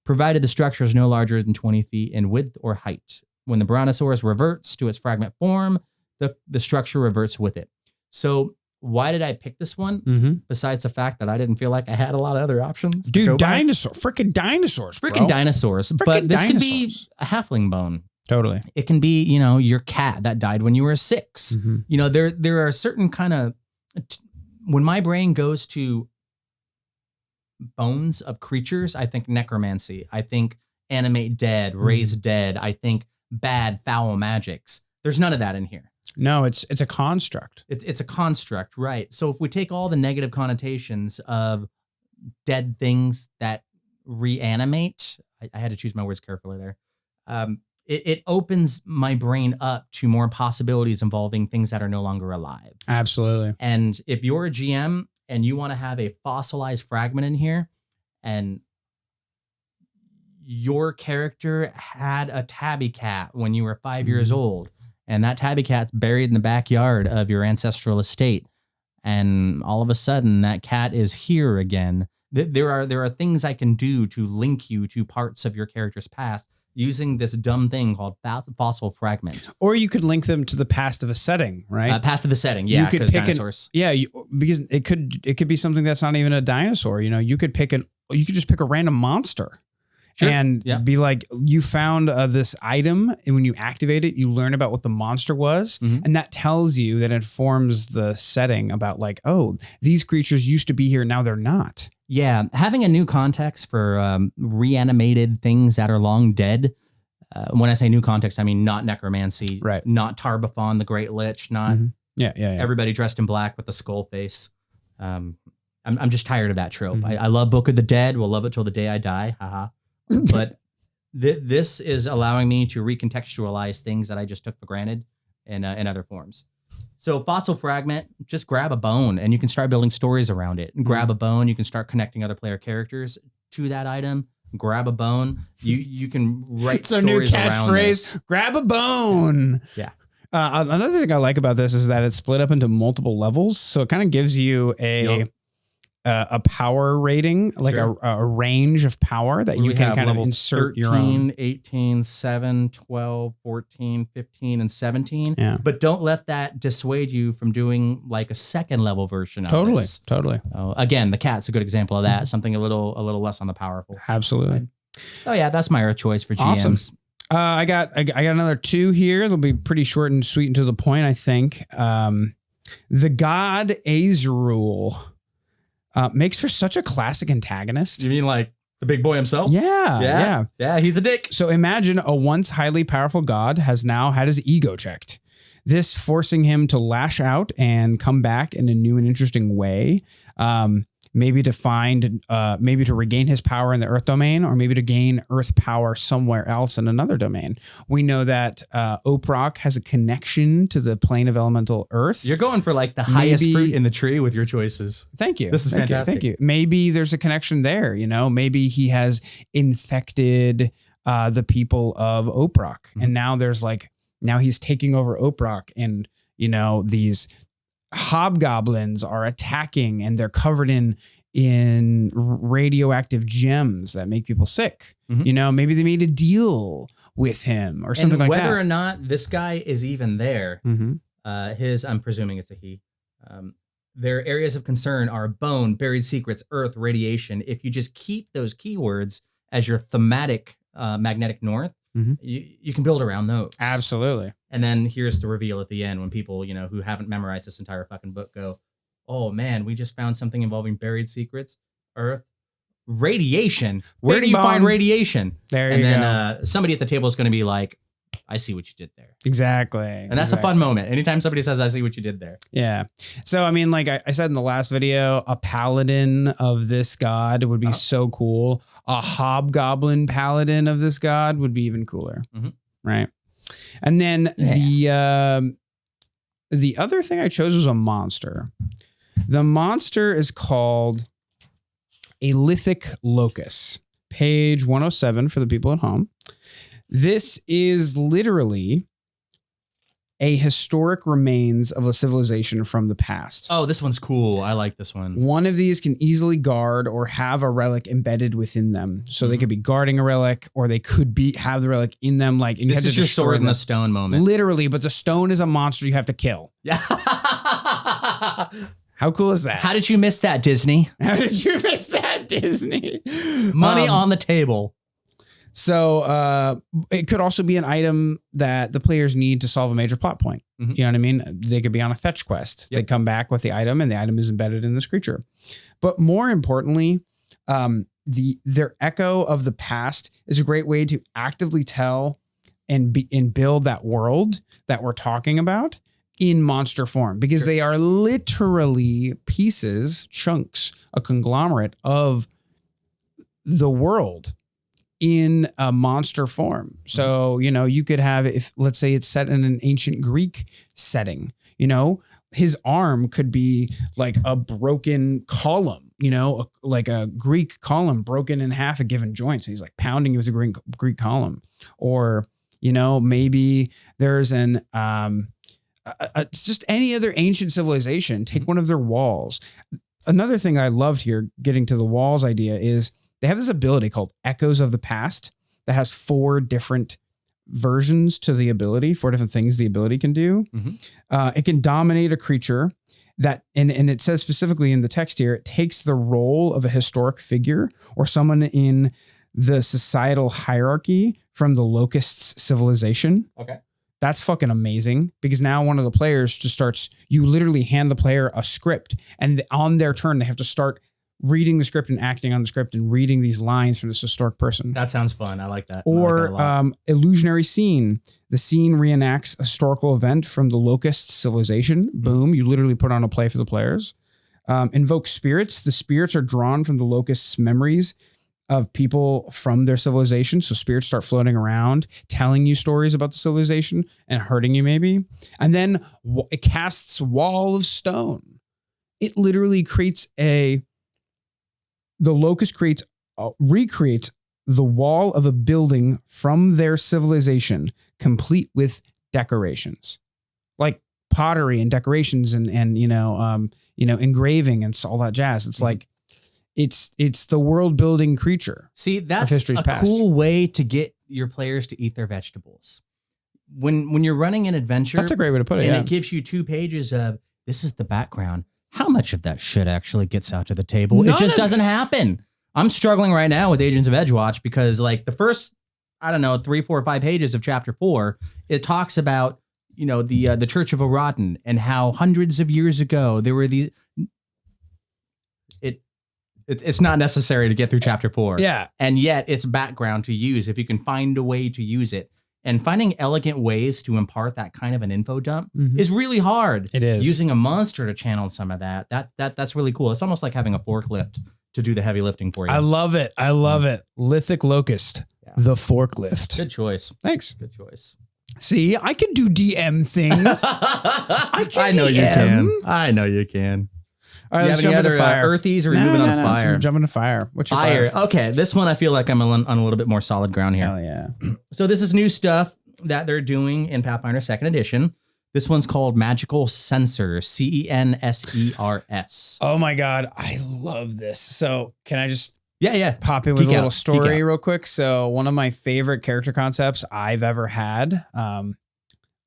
provided the structure is no larger than 20 feet in width or height. When the Brontosaurus reverts to its fragment form, the structure reverts with it. So why did I pick this one? Besides the fact that I didn't feel like I had a lot of other options. Dude, freaking dinosaurs, bro. Freaking dinosaurs. But this could be a halfling bone. Totally. It can be, your cat that died when you were 6. There are certain kind of, when my brain goes to bones of creatures, I think necromancy. I think animate dead, raise dead. I think bad, foul magics. There's none of that in here. No, it's a construct. It's a construct, right? So if we take all the negative connotations of dead things that reanimate, I had to choose my words carefully there. It opens my brain up to more possibilities involving things that are no longer alive. Absolutely. And if you're a GM and you want to have a fossilized fragment in here, and your character had a tabby cat when you were 5 years old, and that tabby cat's buried in the backyard of your ancestral estate, and all of a sudden that cat is here again. There are things I can do to link you to parts of your character's past using this dumb thing called fossil fragment. Or you could link them to the past of a setting, right? Past of the setting, yeah. You could pick dinosaurs. because it could be something that's not even a dinosaur. You could just pick a random monster. Sure. And be like, you found this item, and when you activate it, you learn about what the monster was. And that tells you, that informs the setting about like, oh, these creatures used to be here. Now they're not. Yeah. Having a new context for reanimated things that are long dead. When I say new context, I mean not necromancy, right? Not Tarbathon, the Great Lich, not everybody dressed in black with the skull face. I'm just tired of that trope. I love Book of the Dead. We'll love it till the day I die. Haha. But this is allowing me to recontextualize things that I just took for granted in other forms. So fossil fragment, just grab a bone and you can start building stories around it. Grab a bone, you can start connecting other player characters to that item. Grab a bone, you can write stories around it. It's our new catchphrase, grab a bone. Yeah. Another thing I like about this is that it's split up into multiple levels. So it kind of gives you a power rating, like a range of power that you can kind of insert 13, your own. 18, 7, 12, 14, 15, and 17. Yeah. But don't let that dissuade you from doing like a second level version of this. Totally. Again, the cat's a good example of that. Something a little less on the powerful. Absolutely. side. Oh yeah, that's my choice for GMs. Awesome. I got another 2 here. They'll be pretty short and sweet and to the point, I think. The god Ayrzul makes for such a classic antagonist. You mean like the big boy himself? Yeah. Yeah, he's a dick. So imagine a once highly powerful god has now had his ego checked. This forcing him to lash out and come back in a new and interesting way. Maybe to regain his power in the Earth domain, or maybe to gain Earth power somewhere else in another domain. We know that Oprok has a connection to the plane of elemental Earth. You're going for like the highest fruit in the tree with your choices. Thank you. This is fantastic. Thank you. Maybe there's a connection there. Maybe he has infected the people of Oprok, and now he's taking over Oprok, and these hobgoblins are attacking, and they're covered in radioactive gems that make people sick. Maybe they made a deal with him or something like that. Whether or not this guy is even there, I'm presuming it's a he. Their areas of concern are bone, buried secrets, earth, radiation. If you just keep those keywords as your thematic magnetic north, you can build around those. Absolutely. And then here's the reveal at the end when people, who haven't memorized this entire fucking book go, oh man, we just found something involving buried secrets, earth, radiation. Where do you find radiation? There you go. And then somebody at the table is going to be like, I see what you did there. Exactly. And that's a fun moment. Anytime somebody says, I see what you did there. Yeah. So, I mean, like I said in the last video, a paladin of this god would be so cool. A hobgoblin paladin of this god would be even cooler. Right. And then the other thing I chose was a monster. The monster is called a Lithic Locus. Page 107 for the people at home. This is literally a historic remains of a civilization from the past. Oh, this one's cool. I like this one. One of these can easily guard or have a relic embedded within them. So they could be guarding a relic, or they could have the relic in them. Like, and this is your sword in the stone moment. Literally, but the stone is a monster you have to kill. Yeah. How cool is that? How did you miss that, Disney? How did you miss that, Disney? Money on the table. So it could also be an item that the players need to solve a major plot point. You know what I mean? They could be on a fetch quest. They come back with the item, and the item is embedded in this creature. But more importantly, their echo of the past is a great way to actively tell and build that world that we're talking about in monster form, because they are literally pieces, chunks, a conglomerate of the world in a monster form. So, you know, you could have, if let's say it's set in an ancient Greek setting, you know, his arm could be like a broken column, you know, like a Greek column broken in half at given joints. So he's like pounding you with a Greek column. Or, you know, maybe there's an, just any other ancient civilization, take one of their walls. Another thing I loved here, getting to the walls idea, is they have this ability called Echoes of the Past that has 4 different versions to the ability, 4 different things the ability can do. It can dominate a creature that, and it says specifically in the text here, it takes the role of a historic figure or someone in the societal hierarchy from the Locust's civilization. Okay. That's fucking amazing, because now one of the players just starts, you literally hand the player a script, and on their turn, they have to start reading the script and acting on the script and reading these lines from this historic person. That sounds fun. I like that. Or illusionary scene. The scene reenacts a historical event from the Locust civilization. Boom. You literally put on a play for the players. Invoke spirits. The spirits are drawn from the Locust's memories of people from their civilization. So spirits start floating around, telling you stories about the civilization and hurting you maybe. And then it casts Wall of Stone. It literally creates the Locust recreates the wall of a building from their civilization, complete with decorations, like pottery and decorations and engraving and all that jazz. It's like, it's the world building creature. See, that's a cool way to get your players to eat their vegetables. When you're running an adventure, that's a great way to put it. And it gives you 2 pages of, this is the background. How much of that shit actually gets out to the table? It just doesn't happen. I'm struggling right now with Agents of Edgewatch because, like, the first, 3, 4, 5 pages of chapter 4, it talks about, you know, the Church of Aroden and how hundreds of years ago there were these. It's not necessary to get through chapter 4. Yeah. And yet it's background to use if you can find a way to use it. And finding elegant ways to impart that kind of an info dump is really hard. It is. Using a monster to channel some of that's really cool. It's almost like having a forklift to do the heavy lifting for you. I love it. I love it. Lithic Locus, the forklift. Good choice. Thanks. Good choice. See, I can do DM things. I know you can. I know you can. All right, you have any other earthies, or are you moving on to fire? I'm jumping to fire. What's your fire? Okay, this one I feel like I'm on a little bit more solid ground here. Hell yeah. So this is new stuff that they're doing in Pathfinder 2nd edition. This one's called Magical Censer, Censers. Oh my God, I love this. So can I just pop in with a little story real quick? So one of my favorite character concepts I've ever had,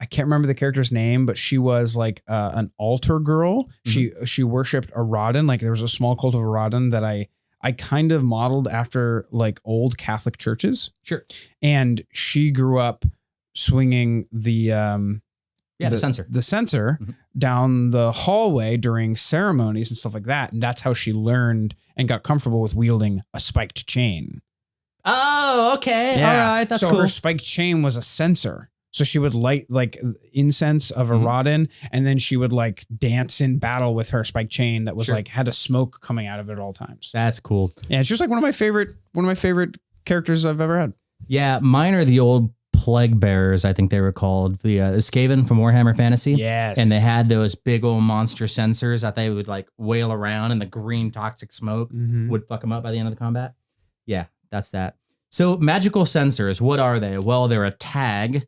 I can't remember the character's name, but she was like an altar girl. She worshipped Aroden. Like there was a small cult of Aroden that I kind of modeled after like old Catholic churches. Sure. And she grew up swinging the censer. The censer down the hallway during ceremonies and stuff like that. And that's how she learned and got comfortable with wielding a spiked chain. Oh, okay. Yeah. All right. That's cool. So her spiked chain was a censer. So she would light like incense of Aroden, and then she would like dance in battle with her spiked chain that was like had a smoke coming out of it at all times. That's cool. Yeah, it's just like one of my favorite characters I've ever had. Yeah, mine are the old plague bearers. I think they were called the Skaven from Warhammer Fantasy. Yes, and they had those big old monster sensors that they would like wail around, and the green toxic smoke would fuck them up by the end of the combat. Yeah, that's that. So magical sensors, what are they? Well, they're a tag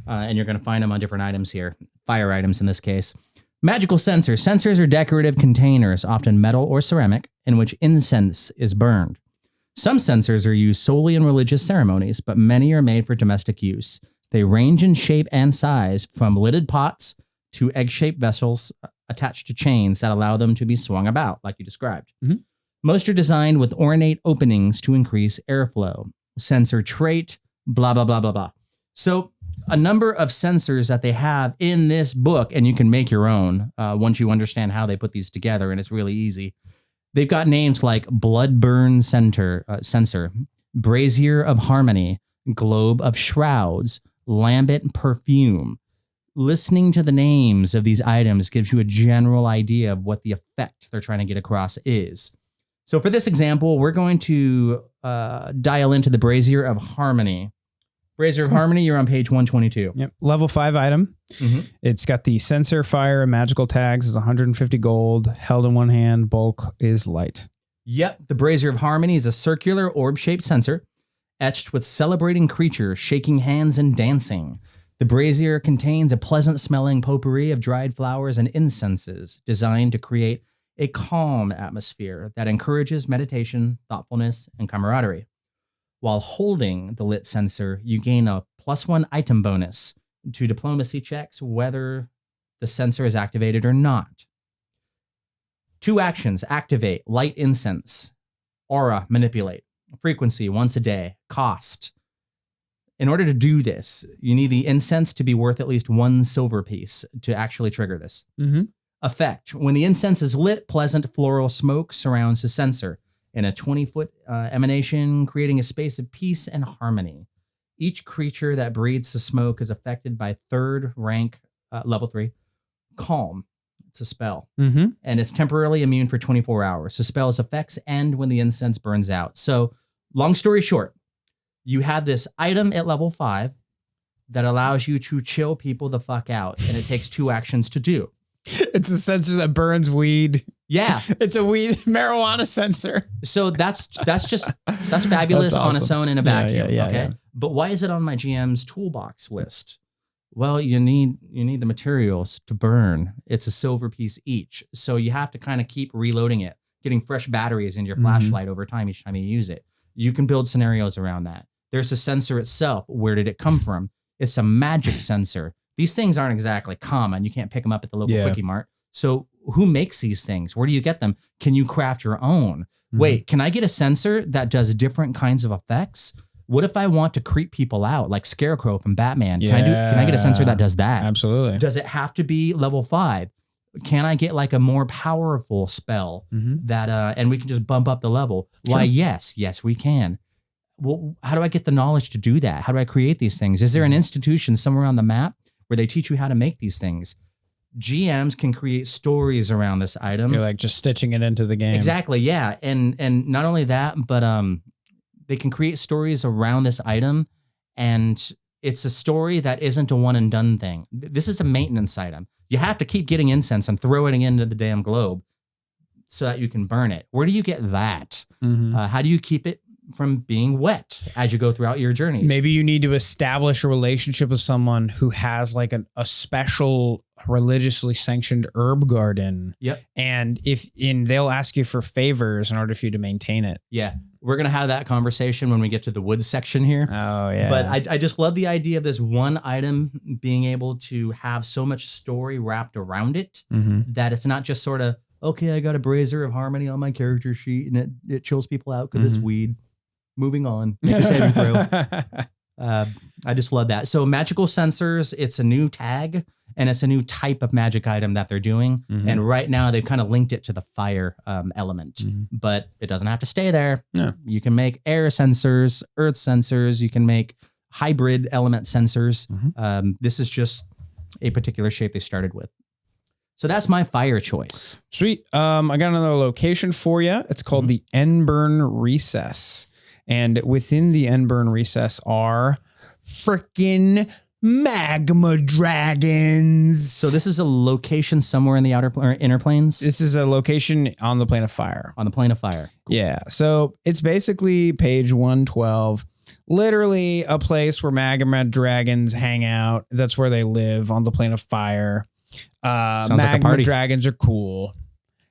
And you're going to find them on different items here. Fire items in this case. Magical censer. Censers are decorative containers, often metal or ceramic, in which incense is burned. Some censers are used solely in religious ceremonies, but many are made for domestic use. They range in shape and size, from lidded pots to egg-shaped vessels attached to chains that allow them to be swung about, like you described. Mm-hmm. Most are designed with ornate openings to increase airflow. Censer trait, blah, blah, blah, blah, blah. So a number of censers that they have in this book, and you can make your own once you understand how they put these together, and it's really easy. They've got names like Bloodburn Censer, Brazier of Harmony, Globe of Shrouds, Lambent Perfume. Listening to the names of these items gives you a general idea of what the effect they're trying to get across is. So for this example, we're going to dial into the Brazier of Harmony. Brazier of Harmony, you're on page 122. Yep. Level 5 item. Mm-hmm. It's got the Censer, Fire, and Magical tags. It's 150 gold, held in one hand, bulk is light. Yep. The Brazier of Harmony is a circular orb-shaped censer etched with celebrating creatures, shaking hands and dancing. The brazier contains a pleasant-smelling potpourri of dried flowers and incenses designed to create a calm atmosphere that encourages meditation, thoughtfulness, and camaraderie. While holding the lit censer, you gain a +1 item bonus to diplomacy checks, whether the censer is activated or not. 2 actions: activate, light incense, aura, manipulate, frequency, once a day, cost. In order to do this, you need the incense to be worth at least 1 silver piece to actually trigger this. Mm-hmm. Effect: when the incense is lit, pleasant floral smoke surrounds the censer in a 20-foot emanation, creating a space of peace and harmony. Each creature that breathes the smoke is affected by 3rd rank, level 3, Calm. It's a spell. Mm-hmm. And it's temporarily immune for 24 hours. The spell's effects end when the incense burns out. So, long story short, you had this item at level 5 that allows you to chill people the fuck out, and it takes 2 actions to do. It's a censer that burns weed. Yeah. It's a weed marijuana censer. So that's fabulous. That's awesome. On its own in a vacuum. Okay. Yeah. But why is it on my GM's toolbox list? Well, you need the materials to burn. It's a silver piece each. So you have to kind of keep reloading it, getting fresh batteries in your flashlight over time each time you use it. You can build scenarios around that. There's the censer itself. Where did it come from? It's a magic censer. These things aren't exactly common. You can't pick them up at the local Quickie Mart. So who makes these things? Where do you get them? Can you craft your own? Wait, can I get a censer that does different kinds of effects? What if I want to creep people out, like Scarecrow from Batman? Can I get a censer that does that? Absolutely. Does it have to be level 5? Can I get like a more powerful spell that and we can just bump up the level? Sure. Why, yes, we can. Well, how do I get the knowledge to do that? How do I create these things? Is there an institution somewhere on the map where they teach you how to make these things? GMs can create stories around this item. You're like just stitching it into the game. Exactly, yeah. And not only that, but they can create stories around this item, and it's a story that isn't a one and done thing. This is a maintenance item. You have to keep getting incense and throwing it into the damn globe so that you can burn it. Where do you get that? How do you keep it from being wet as you go throughout your journeys? Maybe you need to establish a relationship with someone who has like a special religiously sanctioned herb garden. Yep. And they'll ask you for favors in order for you to maintain it. Yeah. We're going to have that conversation when we get to the woods section here. Oh, yeah. But I just love the idea of this one item being able to have so much story wrapped around it that it's not just sort of, okay, I got a Brazier of Harmony on my character sheet and it chills people out because it's weed. Moving on. Make a saving throw. I just love that. So magical censers, it's a new tag and it's a new type of magic item that they're doing. And right now they've kind of linked it to the fire element, but it doesn't have to stay there. No. You can make air sensors, earth sensors. You can make hybrid element sensors. This is just a particular shape they started with. So that's my fire choice. Sweet. I got another location for you. It's called the Enburn Recess. And within the Enburn Recess are freaking magma dragons. So this is a location somewhere in the inner planes? This is a location on the plane of fire. On the plane of fire. Cool. Yeah. So it's basically page 112. literally a place where magma dragons hang out. That's where they live, on the plane of fire. Magma dragons are cool.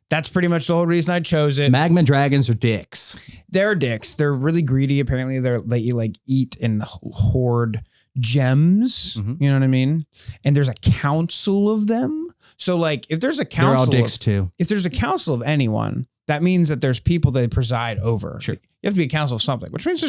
That's pretty much the whole reason I chose it. Magma dragons are dicks. They're dicks. They're really greedy. Apparently, they like eat and hoard gems. You know what I mean? And there's a council of them. So like, if there's a council, they're all dicks too. If there's a council of anyone, that means that there's people they preside over. Sure. You have to be a council of something, which means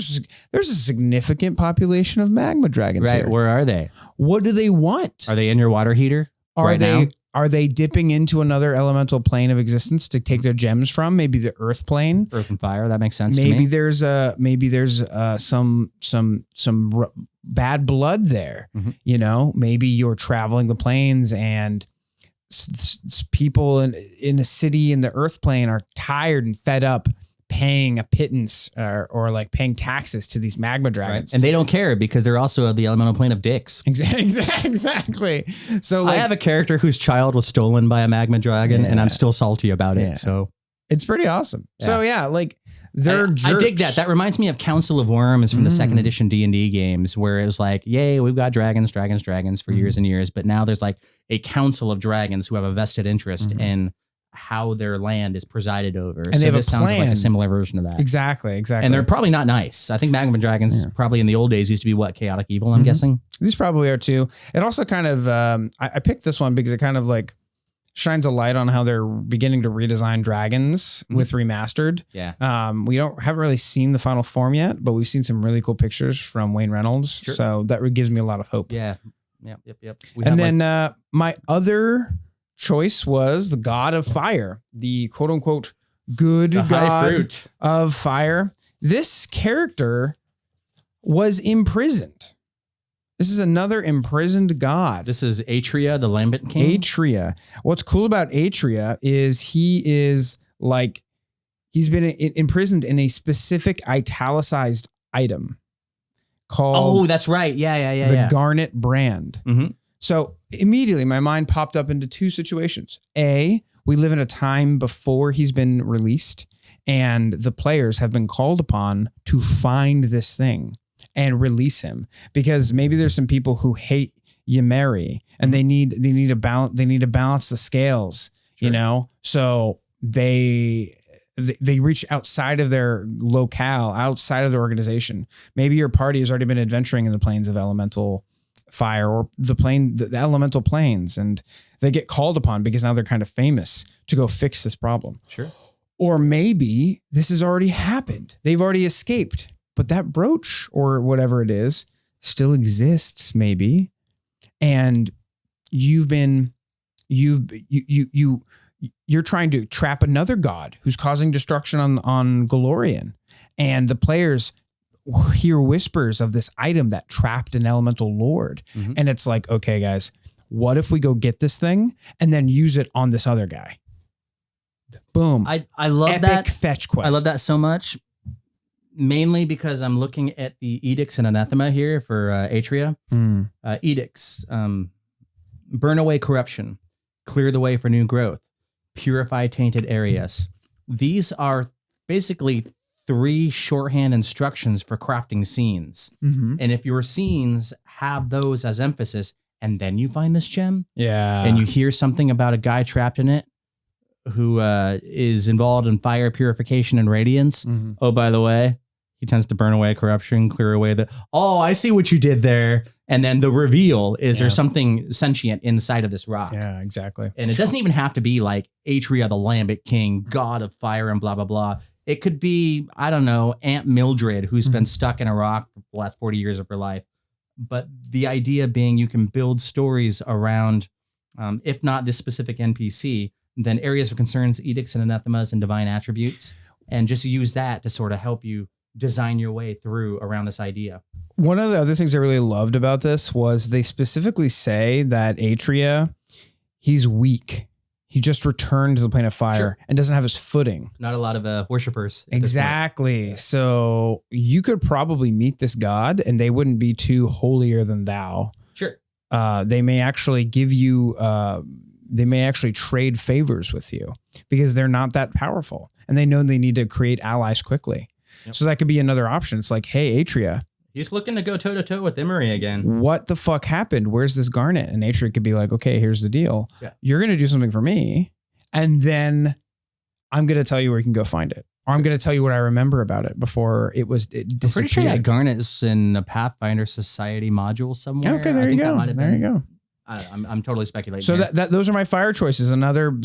there's a significant population of magma dragons. Right. Here. Where are they? What do they want? Are they in your water heater? Are they dipping into another elemental plane of existence to take their gems from? Maybe the earth plane, earth and fire. That makes sense. Maybe to me. there's some bad blood there. You know, maybe you're traveling the planes and people in a city in the earth plane are tired and fed up paying a pittance or like paying taxes to these magma dragons. Right. And they don't care because they're also of the elemental plane of dicks. Exactly. So like, I have a character whose child was stolen by a magma dragon and I'm still salty about it. So it's pretty awesome. Yeah. So yeah, like they're jerks. I dig that. That reminds me of Council of Worms from the second edition D&D games, where it was like, yay, we've got dragons for years and years. But now there's like a council of dragons who have a vested interest in how their land is presided over. And so this sounds like a similar version of that. Exactly. And they're probably not nice. I think magma dragons probably in the old days used to be chaotic evil, I'm guessing. These probably are too. It also kind of, I picked this one because it kind of like shines a light on how they're beginning to redesign dragons with remastered. Yeah. We haven't really seen the final form yet, but we've seen some really cool pictures from Wayne Reynolds. Sure. So that gives me a lot of hope. Yeah. Yep. And then my other choice was the god of fire, the quote unquote good god of fire. This character was imprisoned. This is another imprisoned god. This is Atreia, the Lambent King. Atreia. What's cool about Atreia is he's been imprisoned in a specific italicized item called. Oh, that's right. Yeah. The Garnet brand. So immediately my mind popped up into two situations. A, we live in a time before he's been released and the players have been called upon to find this thing and release him, because maybe there's some people who hate Ymeri and they need to balance the scales, you know? So they reach outside of their locale, outside of their organization. Maybe your party has already been adventuring in the planes of elemental fire or the elemental planes, and they get called upon because now they're kind of famous to go fix this problem. Sure. Or maybe this has already happened. They've already escaped, but that brooch or whatever it is still exists maybe. And you're trying to trap another god who's causing destruction on Golarion, and the players hear whispers of this item that trapped an elemental lord. And it's like, okay, guys, what if we go get this thing and then use it on this other guy? Boom. I love Epic that fetch quest. I love that so much, mainly because I'm looking at the edicts and anathema here for Atreia. Edicts, burn away corruption, clear the way for new growth, purify tainted areas. These are basically 3 shorthand instructions for crafting scenes. And if your scenes have those as emphasis, and then you find this gem, and you hear something about a guy trapped in it who is involved in fire purification and radiance. Oh, by the way, he tends to burn away corruption, clear away I see what you did there. And then the reveal is there's something sentient inside of this rock. Yeah, exactly. And it doesn't even have to be like Atreia, the Lambent King, god of fire and blah, blah, blah. It could be, I don't know, Aunt Mildred, who's been stuck in a rock for the last 40 years of her life. But the idea being you can build stories around, if not this specific NPC, then areas of concerns, edicts and anathemas and divine attributes, and just use that to sort of help you design your way through around this idea. One of the other things I really loved about this was they specifically say that Atreia, he's weak. He just returned to the plane of fire and doesn't have his footing. Not a lot of worshippers. Exactly. So you could probably meet this god and they wouldn't be too holier than thou. Sure. They may actually give you, they may actually trade favors with you because they're not that powerful and they know they need to create allies quickly. Yep. So that could be another option. It's like, hey, Atreia, He's looking to go toe to toe with Emery again. What the fuck happened? Where's this Garnet? And Atreia could be like, okay, here's the deal. Yeah. You're going to do something for me. And then I'm going to tell you where you can go find it. Or I'm going to tell you what I remember about it before it disappeared. I'm pretty sure that Garnet is in a Pathfinder Society module somewhere. Okay, there you go. There you go. I'm totally speculating. So those are my fire choices.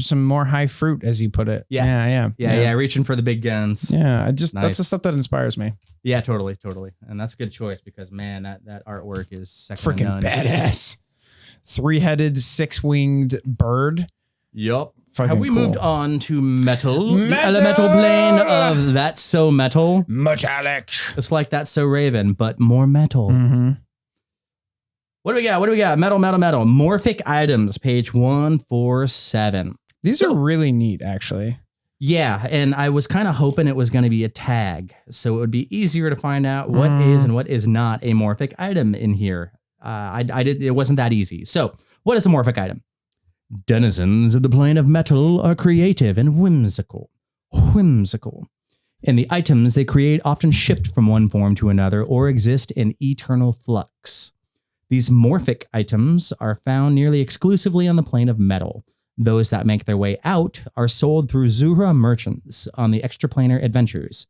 Some more high fruit, as you put it. Yeah. Reaching for the big guns. Yeah. That's the stuff that inspires me. Yeah, totally. And that's a good choice because man, that artwork is freaking badass. 3-headed, 6-winged bird. Yup. Have we moved on to metal? The elemental plane of That's So Metal. Metallic. It's like That's So Raven, but more metal. Mm-hmm. What do we got? Metal. Morphic Items, page 147. These are really neat, actually. Yeah, and I was kind of hoping it was going to be a tag, so it would be easier to find out what is and what is not a morphic item in here. It wasn't that easy. So, what is a morphic item? Denizens of the plane of metal are creative and whimsical. And the items they create often shift from one form to another or exist in eternal flux. These morphic items are found nearly exclusively on the plane of metal. Those that make their way out are sold through Zura merchants on the extraplanar adventures.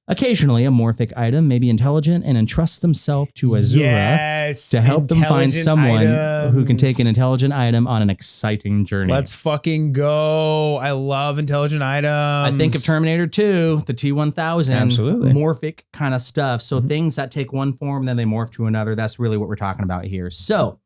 Occasionally, a morphic item may be intelligent and entrusts themselves to Azura to help them find someone who can take an intelligent item on an exciting journey. Let's fucking go. I love intelligent items. I think of Terminator 2, the T-1000. Absolutely. Morphic kind of stuff. So things that take one form, then they morph to another. That's really what we're talking about here. So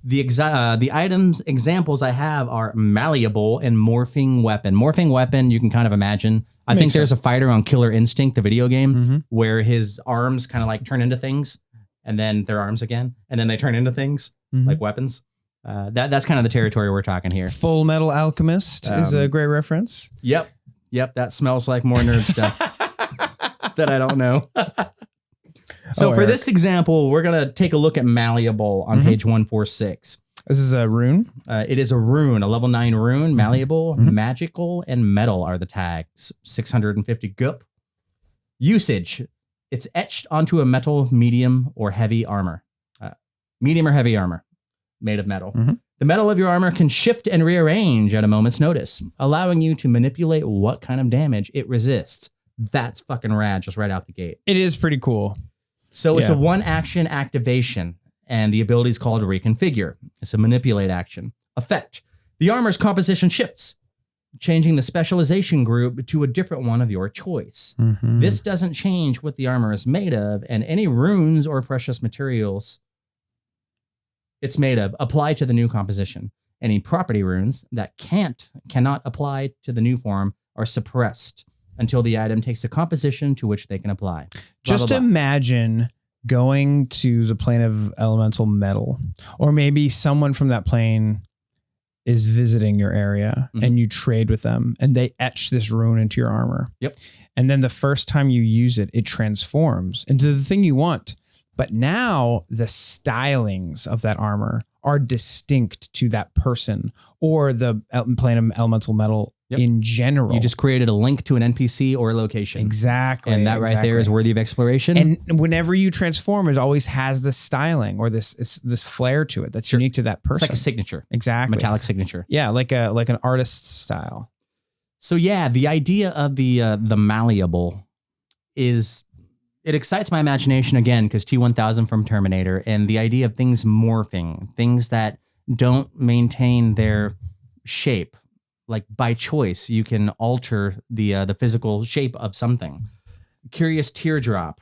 the items examples I have are malleable and morphing weapon. Morphing weapon, you can kind of imagine. I think there's a fighter on Killer Instinct, the video game, where his arms kind of like turn into things and then their arms again. And then they turn into things like weapons. That's kind of the territory we're talking here. Full Metal Alchemist is a great reference. Yep. That smells like more nerd stuff that I don't know. So for this example, we're going to take a look at malleable on page 146. This is a rune? It is a rune, a level 9 rune, malleable, magical, and metal are the tags. 650 gup. Usage. It's etched onto a metal, medium, or heavy armor. Medium or heavy armor made of metal. The metal of your armor can shift and rearrange at a moment's notice, allowing you to manipulate what kind of damage it resists. That's fucking rad just right out the gate. It is pretty cool. So it's a one-action activation. And the ability is called Reconfigure. It's a manipulate action. Effect. The armor's composition shifts, changing the specialization group to a different one of your choice. This doesn't change what the armor is made of, and any runes or precious materials it's made of apply to the new composition. Any property runes that cannot apply to the new form are suppressed until the item takes the composition to which they can apply. Just imagine going to the plane of elemental metal, or maybe someone from that plane is visiting your area and you trade with them and they etch this rune into your armor. Yep. And then the first time you use it, it transforms into the thing you want. But now the stylings of that armor are distinct to that person or the plane of elemental metal in general. You just created a link to an NPC or a location. Exactly. And that right there is worthy of exploration. And whenever you transform, it always has this styling or this flair to it that's unique to that person. It's like a signature. Exactly. Metallic signature. Yeah, like an artist's style. So yeah, the idea of the malleable is, it excites my imagination again because T-1000 from Terminator and the idea of things morphing, things that don't maintain their shape. Like by choice, you can alter the physical shape of something. Curious Teardrop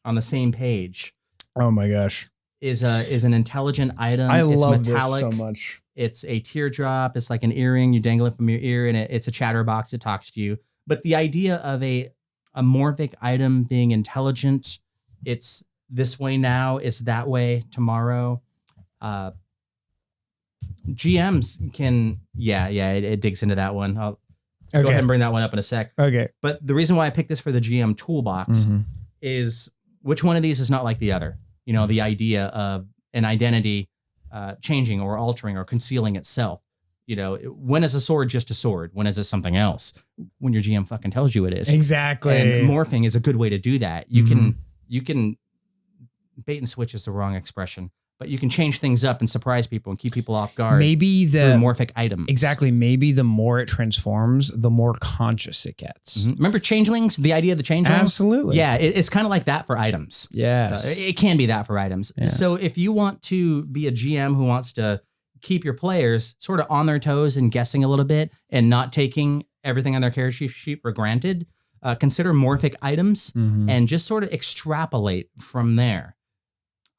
on the same page. Oh my gosh. Is an intelligent item. I love metallic. This so much. It's a teardrop. It's like an earring. You dangle it from your ear and it's a chatterbox. It talks to you. But the idea of a morphic item being intelligent, it's this way now, it's that way tomorrow. GMs can, it digs into that one. I'll go ahead and bring that one up in a sec. Okay. But the reason why I picked this for the GM toolbox is which one of these is not like the other? You know, the idea of an identity changing or altering or concealing itself. You know, when is a sword just a sword? When is it something else? When your GM fucking tells you it is. Exactly. And morphing is a good way to do that. You can bait and switch is the wrong expression, but you can change things up and surprise people and keep people off guard. Maybe the Morphic Items. Exactly. Maybe the more it transforms, the more conscious it gets. Mm-hmm. Remember changelings? The idea of the changelings? Absolutely. Yeah, it's kind of like that for items. Yes. It can be that for items. Yeah. So if you want to be a GM who wants to keep your players sort of on their toes and guessing a little bit and not taking everything on their character sheet for granted, consider Morphic Items and just sort of extrapolate from there.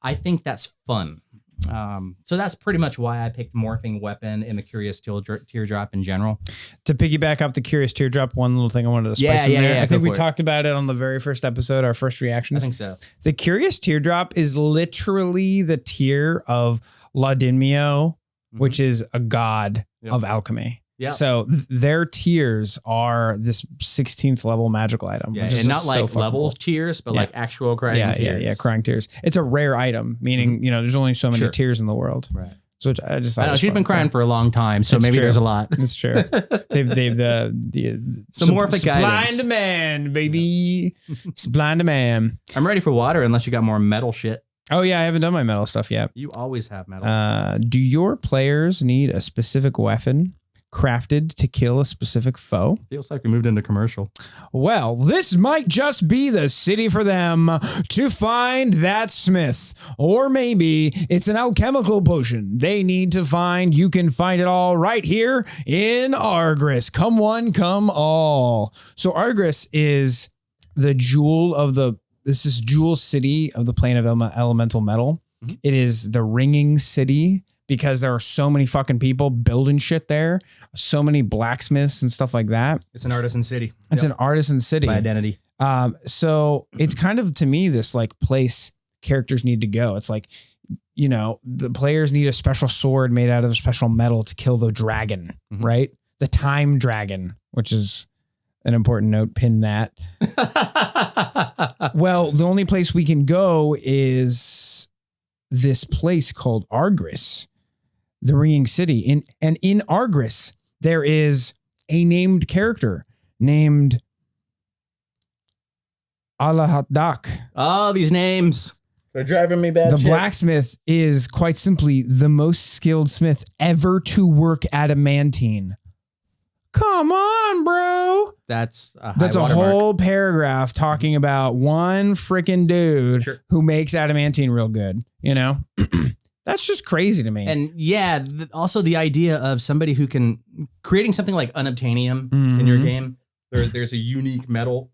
I think that's fun. So that's pretty much why I picked Morphing Weapon in the Curious Teardrop in general. To piggyback off the Curious Teardrop, one little thing I wanted to spice in there. I think we talked about it on the very first episode, our first reactions. I think so. The Curious Teardrop is literally the tier of Laudinmio, which is a god of alchemy. Yeah. So their tiers are this 16th level magical item. Yeah, and not like level tiers, but like actual crying tiers. Yeah, crying tiers. It's a rare item, meaning, there's only so many tiers in the world. Right. So I just thought she's been crying for a long time, so maybe there's a lot. It's true. They've some Morphic items. Blind man, baby. It's blind man. I'm ready for water unless you got more metal shit. Oh yeah, I haven't done my metal stuff yet. You always have metal. Do your players need a specific weapon crafted to kill a specific foe? Feels like we moved into commercial. Well, this might just be the city for them to find that smith. Or maybe it's an alchemical potion they need to find. You can find it all right here in Argyris. Come one, come all. So Argyris is the jewel of this is jewel city of the plane of elemental metal. It is the ringing city, because there are so many fucking people building shit there, so many blacksmiths and stuff like that. It's an artisan city. It's an artisan city. By identity. So it's kind of, to me, this like place characters need to go. It's like, the players need a special sword made out of a special metal to kill the dragon, right? The time dragon, which is an important note, pin that. Well, the only place we can go is this place called Argyris, the ringing city. And in Argyris, there is a named character named Alahadak. Oh, these names. They're driving me bad. The blacksmith is quite simply the most skilled smith ever to work adamantine. Come on, bro. That's a whole paragraph talking about one freaking dude who makes adamantine real good, That's just crazy to me. And yeah, also the idea of somebody who can creating something like unobtainium in your game. There's a unique metal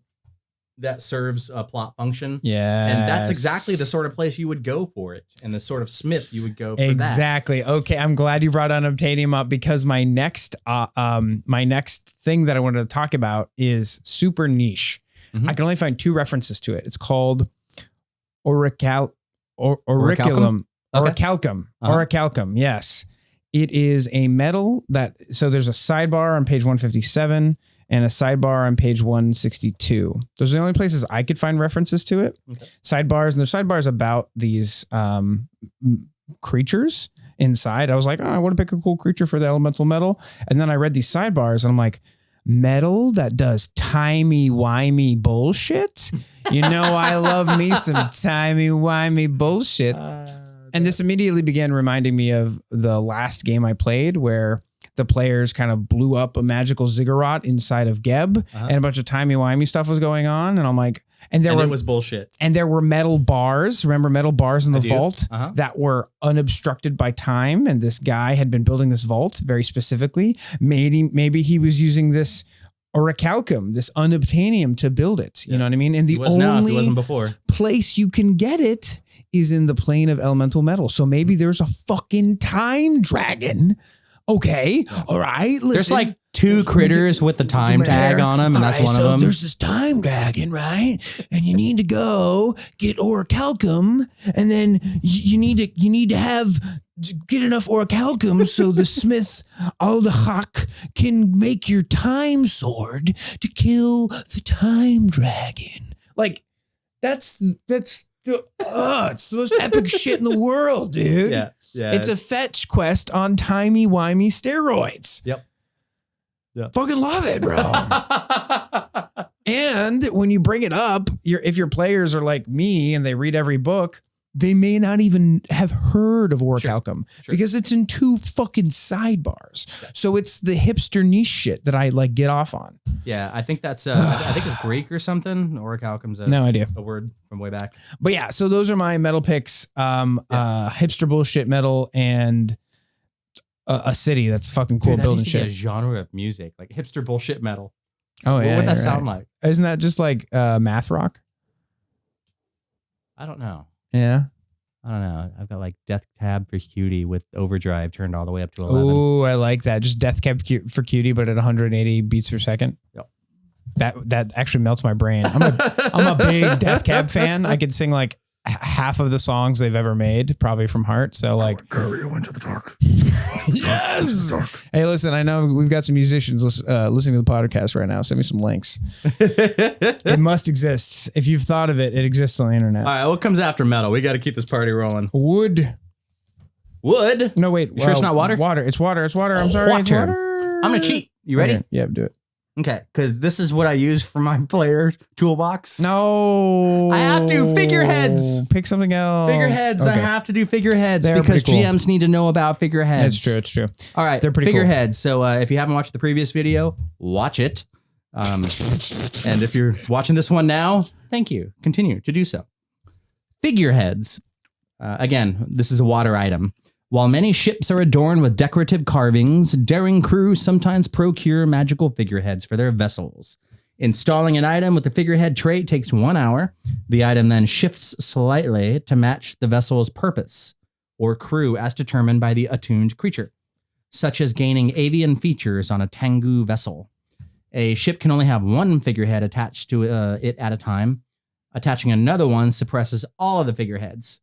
that serves a plot function. Yeah. And that's exactly the sort of place you would go for it. And the sort of smith you would go for exactly. that. Okay. I'm glad you brought unobtainium up, because my next thing that I wanted to talk about is super niche. I can only find 2 references to it. It's called Orichalcum. Orichalcum. Yes. It is a metal so there's a sidebar on page 157 and a sidebar on page 162. Those are the only places I could find references to it. Okay. Sidebars, and there's sidebars about these creatures inside. I was like, I want to pick a cool creature for the elemental metal. And then I read these sidebars and I'm like, metal that does timey-wimey bullshit? I love me some timey-wimey bullshit. And this immediately began reminding me of the last game I played, where the players kind of blew up a magical ziggurat inside of Geb, and a bunch of timey-wimey stuff was going on. And I'm like, it was bullshit. And there were metal bars. Remember metal bars in the vault that were unobstructed by time. And this guy had been building this vault very specifically. Maybe he was using this orichalcum, this unobtainium, to build it. You know what I mean? And the only place you can get it is in the plane of elemental metal. So maybe there's a fucking time dragon. Okay. All right. Listen. There's like 2 critters with the time tag on them, and that's one of them. There's this time dragon, right? And you need to go get orichalcum, and then you need to get enough orichalcum so the smith Aldahak can make your time sword to kill the time dragon. Like, it's the most epic shit in the world, dude. Yeah. It's a fetch quest on timey-wimey steroids. Yep. Fucking love it, bro. And when you bring it up, if your players are like me and they read every book, they may not even have heard of Orichalcum because it's in 2 fucking sidebars. So it's the hipster niche shit that I like get off on. Yeah, I think that's I think it's Greek or something. Orichalcum's no idea. A word from way back. But yeah, so those are my metal picks. Hipster bullshit metal and a city that's fucking cool. Dude, that building needs to be shit. a genre of music, like hipster bullshit metal. Oh yeah, what would that sound like? Isn't that just like math rock? I don't know. Yeah. I don't know. I've got like Death Cab for Cutie with overdrive turned all the way up to 11. Oh, I like that. Just Death Cab for Cutie, but at 180 beats per second. Yep. That actually melts my brain. I'm a big Death Cab fan. I could sing like half of the songs they've ever made, probably from heart. So like, carry you into the dark. Yes. Hey, listen, I know we've got some musicians listening to the podcast right now. Send me some links. It must exist. If you've thought of it, it exists on the internet. All right, what comes after metal? We got to keep this party rolling. Wood. No, wait. You sure it's not water? Water. It's water. I'm sorry. It's water. I'm going to cheat. You ready? Okay. Yeah, do it. Okay, because this is what I use for my player toolbox. No. I have to. Figureheads. Pick something else. Figureheads. Okay. I have to do figureheads They're because pretty cool. GMs need to know about figureheads. It's true. It's true. All right. They're pretty figureheads. So if you haven't watched the previous video, watch it. And if you're watching this one now, thank you. Continue to do so. Figureheads. Again, this is a water item. While many ships are adorned with decorative carvings, daring crews sometimes procure magical figureheads for their vessels. Installing an item with the figurehead trait takes 1 hour. The item then shifts slightly to match the vessel's purpose or crew as determined by the attuned creature, such as gaining avian features on a Tengu vessel. A ship can only have 1 figurehead attached to it at a time. Attaching another one suppresses all of the figureheads.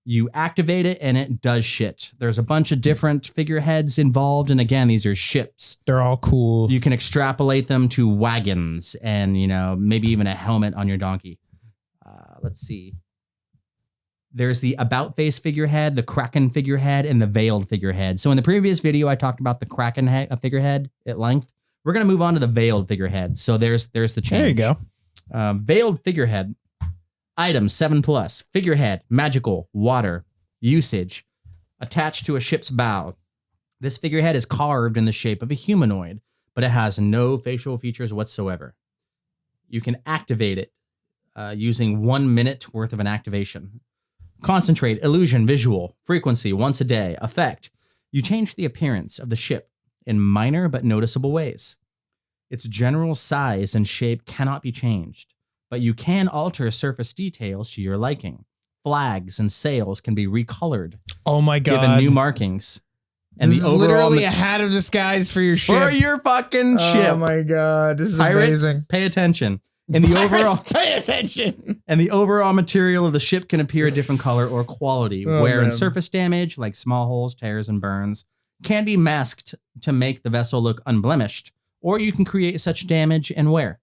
You activate it and it does shit. There's a bunch of different figureheads involved. And again, these are ships. They're all cool. You can extrapolate them to wagons and, you know, maybe even a helmet on your donkey. Let's see. There's the about face figurehead, the Kraken figurehead, and the veiled figurehead. So in the previous video, I talked about the Kraken figurehead at length. We're going to move on to the veiled figurehead. So there's the change. There you go. Veiled figurehead. Item 7+, figurehead, magical, water, usage, attached to a ship's bow. This figurehead is carved in the shape of a humanoid, but it has no facial features whatsoever. You can activate it using 1 minute worth of an activation. Concentrate, illusion, visual, frequency, once a day, effect. You change the appearance of the ship in minor but noticeable ways. Its general size and shape cannot be changed, but you can alter surface details to your liking. Flags and sails can be recolored. Oh my God. Given new markings. And this the is overall literally a hat of disguise for your ship. for your fucking ship. Oh my God. This is Pirates, amazing. pay attention. And the overall Pay attention. and the overall material of the ship can appear a different color or quality, wherein surface damage, like small holes, tears, and burns, can be masked to make the vessel look unblemished, or you can create such damage and wear.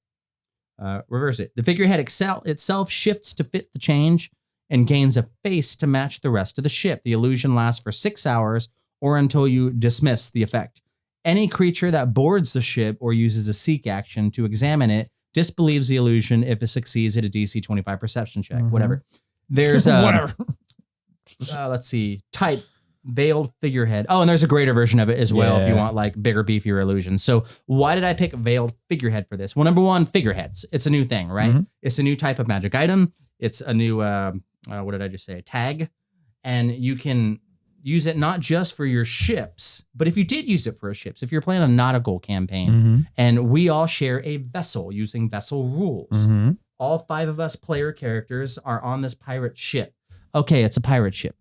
Reverse it. The figurehead itself shifts to fit the change and gains a face to match the rest of the ship. The illusion lasts for 6 hours or until you dismiss the effect. Any creature that boards the ship or uses a seek action to examine it disbelieves the illusion if it succeeds at a DC 25 perception check. Whatever. There's Whatever. Let's see. Type veiled figurehead. Oh, and there's a greater version of it as well if you want like bigger, beefier illusions. So why did I pick veiled figurehead for this? Well, number one, figureheads. It's a new thing, right? It's a new type of magic item. It's a new, what did I just say? Tag. And you can use it not just for your ships, but if you did use it for a ships, if you're playing a nautical campaign and we all share a vessel using vessel rules, all 5 of us player characters are on this pirate ship. Okay, it's a pirate ship.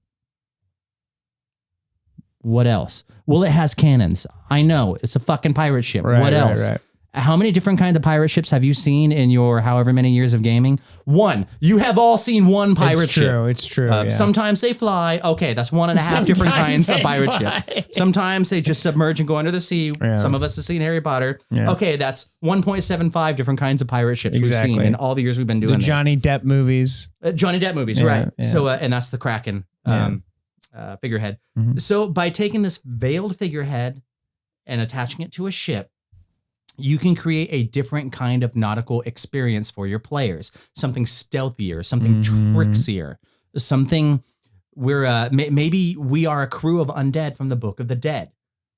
What else? Well, it has cannons. I know. It's a fucking pirate ship. What else? Right. How many different kinds of pirate ships have you seen in your however many years of gaming? One. You have all seen one pirate ship. It's true. Yeah. Sometimes they fly. Okay, that's 1.5 different kinds of pirate ships. Sometimes they just submerge and go under the sea. Yeah. Some of us have seen Harry Potter. Yeah. Okay, that's 1.75 different kinds of pirate ships we've seen in all the years we've been doing the Johnny Depp movies. Johnny Depp movies, right. Yeah. So, and that's the Kraken figurehead. So by taking this veiled figurehead and attaching it to a ship, you can create a different kind of nautical experience for your players. Something stealthier, something trixier. something maybe we are a crew of undead from the Book of the Dead.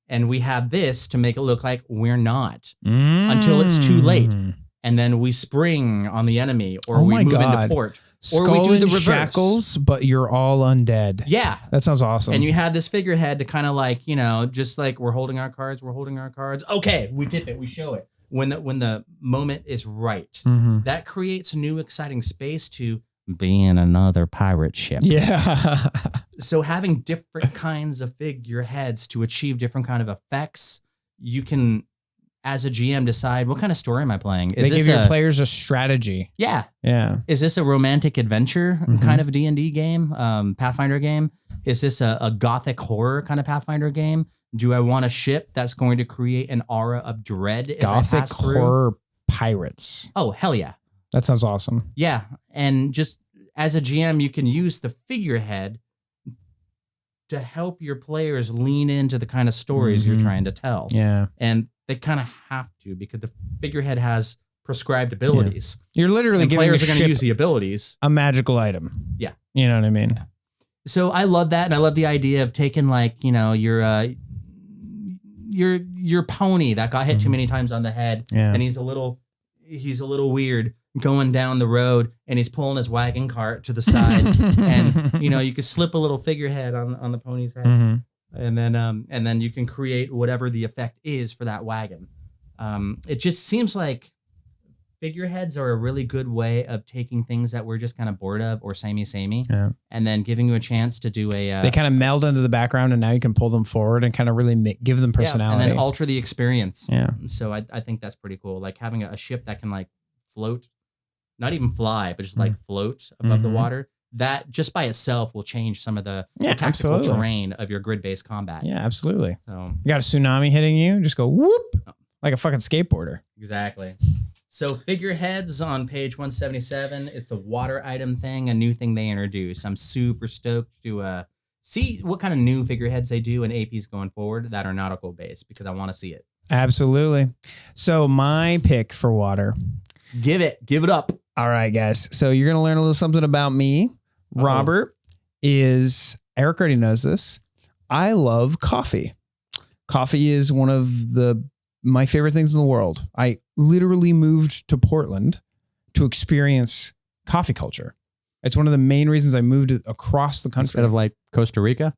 And we have this to make it look like we're not until it's too late. And then we spring on the enemy or we move into port. Or Skull we do the reverse. shackles, but you're all undead. Yeah. That sounds awesome. And you had this figurehead to kind of like, just like we're holding our cards. Okay, we dip it, we show it. When the moment is right. That creates new exciting space to be in another pirate ship. Yeah. So having different kinds of figureheads to achieve different kind of effects, you can, as a GM, decide what kind of story am I playing. They give your players a strategy. Yeah. Yeah. Is this a romantic adventure kind of D&D game, Pathfinder game? Is this a gothic horror kind of Pathfinder game? Do I want a ship that's going to create an aura of dread as I Gothic pass through? horror pirates. Oh, hell yeah. That sounds awesome. Yeah. And just as a GM, you can use the figurehead to help your players lean into the kind of stories you're trying to tell. Yeah. And they kind of have to because the figurehead has prescribed abilities. You're literally giving players the are going to ship use the abilities. a magical item. Yeah. You know what I mean? Yeah. So I love that. And I love the idea of taking like, your pony that got hit too many times on the head. Yeah. And he's a little weird going down the road and he's pulling his wagon cart to the side. And, you could slip a little figurehead on the pony's head. And then you can create whatever the effect is for that wagon. It just seems like figureheads are a really good way of taking things that we're just kind of bored of or samey, and then giving you a chance to do a... they kind of meld into the background and now you can pull them forward and kind of really give them personality. And then alter the experience. Yeah. So I think that's pretty cool. Like having a ship that can like float, not even fly, but just like float above the water. That just by itself will change some of the tactical terrain of your grid-based combat. Yeah, absolutely. So you got a tsunami hitting you, just go whoop like a fucking skateboarder. Exactly. So figureheads on page 177. It's a water item thing, a new thing they introduce. I'm super stoked to see what kind of new figureheads they do in APs going forward that are nautical based because I want to see it. Absolutely. So my pick for water. Give it up. All right, guys. So you're going to learn a little something about me. Robert is, Erik already knows this. I love coffee. Coffee is one of my favorite things in the world. I literally moved to Portland to experience coffee culture. It's one of the main reasons I moved across the country. Instead of like Costa Rica?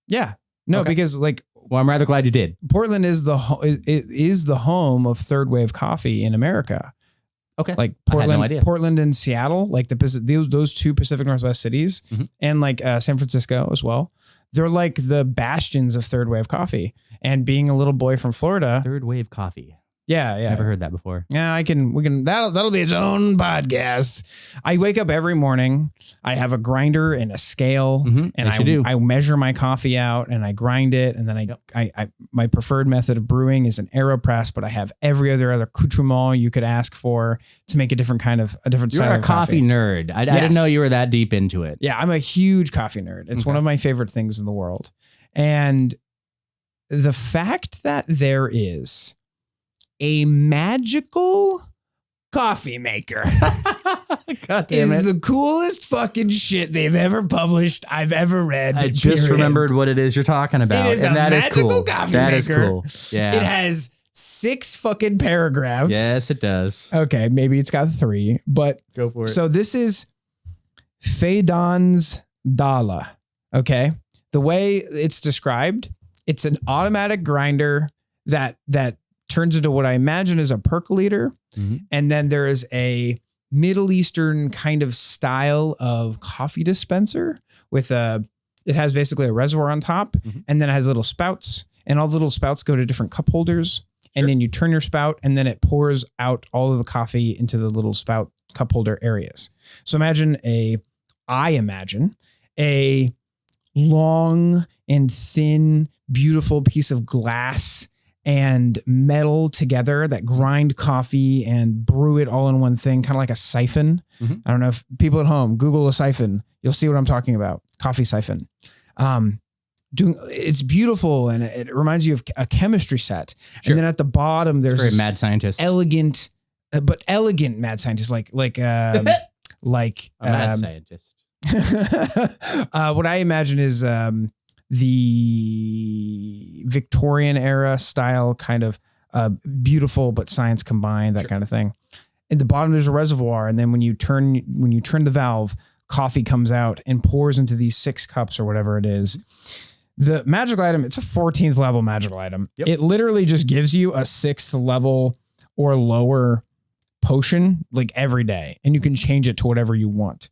Yeah. No, because like... Well, I'm rather glad you did. Portland is the home of third wave coffee in America. Okay. Like I had no idea. Portland and Seattle, like those two Pacific Northwest cities and like San Francisco as well. They're like the bastions of third wave coffee. And being a little boy from Florida. Third wave coffee. Yeah. Never heard that before. Yeah, that'll be its own podcast. I wake up every morning. I have a grinder and a scale and I measure my coffee out and I grind it. And then I my preferred method of brewing is an AeroPress, but I have every other accoutrement you could ask for to make a different style of coffee. You're a coffee nerd. I didn't know you were that deep into it. Yeah, I'm a huge coffee nerd. It's one of my favorite things in the world. And the fact that there is a magical coffee maker God damn is the coolest fucking shit they've ever published, I've ever read. I just remembered what it is you're talking about. It is and a magical coffee maker. That is cool. Yeah. It has 6 fucking paragraphs. Yes, it does. Okay, maybe it's got 3, but go for it. So this is Faidan's Dala. Okay. The way it's described, it's an automatic grinder that turns into what I imagine is a percolator. And then there is a Middle Eastern kind of style of coffee dispenser with it has basically a reservoir on top and then it has little spouts and all the little spouts go to different cup holders. And then you turn your spout and then it pours out all of the coffee into the little spout cup holder areas. So I imagine a long and thin, beautiful piece of glass and metal together that grind coffee and brew it all in one thing, kind of like a siphon. I don't know if people at home, Google a siphon, you'll see what I'm talking about. Coffee siphon. It's beautiful and it reminds you of a chemistry set. Sure. And then at the bottom, there's very mad scientist, elegant mad scientist, like a mad scientist. What I imagine is the Victorian era style, kind of beautiful but science combined, that kind of thing. At the bottom there's a reservoir, and then when you turn the valve, coffee comes out and pours into these 6 cups or whatever it is. The magical item, it's a 14th level magical item. Yep. It literally just gives you a 6th level or lower potion like every day, and you can change it to whatever you want.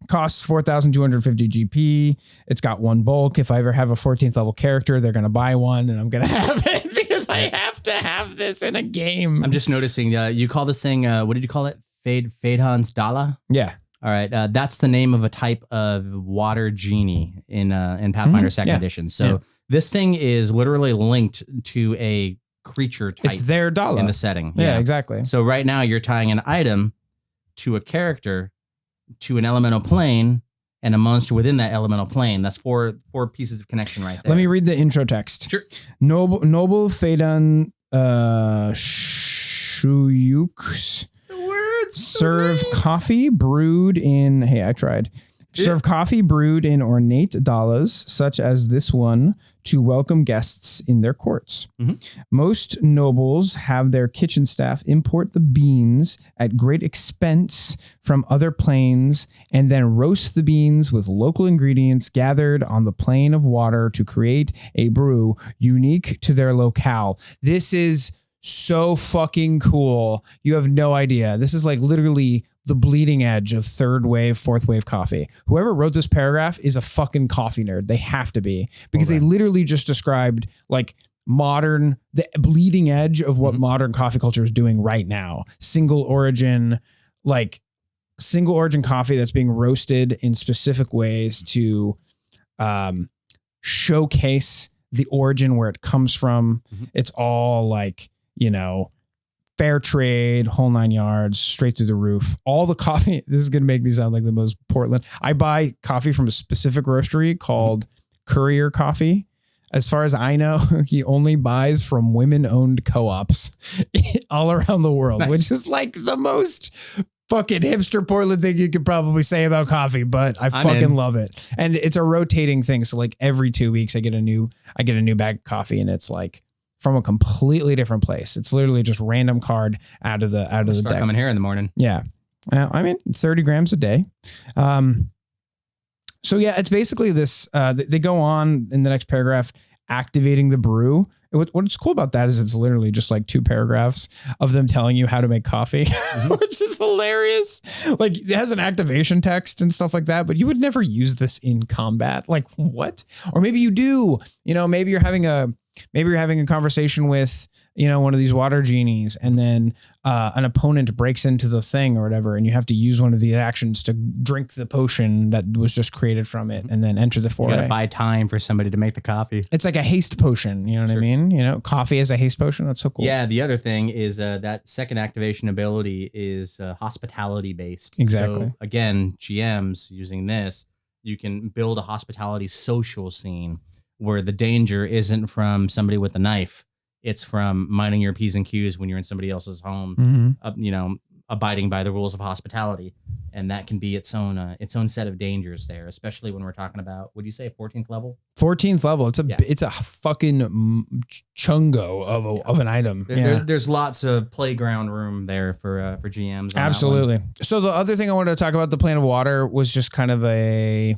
Costs 4,250 GP. It's got 1 bulk. If I ever have a 14th level character, they're going to buy one, and I'm going to have it because I have to have this in a game. I'm just noticing you call this thing, what did you call it? Fadehan's Dala? Yeah. All right. That's the name of a type of water genie in Pathfinder 2nd edition. So this thing is literally linked to a creature type. It's their Dala in the setting. Yeah, exactly. So right now you're tying an item to a character, to an elemental plane, and a monster within that elemental plane. That's four pieces of connection right there. Let me read the intro text. Sure. Noble Fadan Shuyuks. Serve coffee brewed in, Serve coffee brewed in ornate dalas, such as this one, to welcome guests in their courts. Mm-hmm. Most nobles have their kitchen staff import the beans at great expense from other planes and then roast the beans with local ingredients gathered on the plane of water to create a brew unique to their locale. This is so fucking cool. You have no idea. This is like literally the bleeding edge of 3rd wave, 4th wave coffee. Whoever wrote this paragraph is a fucking coffee nerd. They have to be, because they literally just described like the bleeding edge of what modern coffee culture is doing right now. Single origin coffee that's being roasted in specific ways to showcase the origin where it comes from. It's all like, fair trade, whole 9 yards, straight through the roof. All the coffee. This is going to make me sound like the most Portland. I buy coffee from a specific roastery called Courier Coffee. As far as I know, he only buys from women-owned co-ops all around the world, which is like the most fucking hipster Portland thing you could probably say about coffee, but I fucking love it. And it's a rotating thing. So like every 2 weeks I get a new bag of coffee, and it's like from a completely different place. It's literally just random card out of the deck. Coming here in the morning. Yeah. 30 grams a day. So yeah, it's basically this, they go on in the next paragraph, activating the brew. What's cool about that is it's literally just like 2 paragraphs of them telling you how to make coffee, which is hilarious. Like it has an activation text and stuff like that, but you would never use this in combat. Like what? Or maybe you do, maybe you're having a conversation with, one of these water genies, and then an opponent breaks into the thing or whatever, and you have to use one of the actions to drink the potion that was just created from it and then enter the foray. You gotta buy time for somebody to make the coffee. It's like a haste potion. You know what I mean? Coffee as a haste potion. That's so cool. Yeah. The other thing is that second activation ability is hospitality based. Exactly. So again, GMs using this, you can build a hospitality social scene where the danger isn't from somebody with a knife. It's from minding your P's and Q's when you're in somebody else's home, abiding by the rules of hospitality. And that can be its own set of dangers there, especially when we're talking about, would you say 14th level? 14th level. It's a fucking chungo of an item. There's lots of playground room there for GMs. Absolutely. So the other thing I wanted to talk about, the plane of water, was just kind of a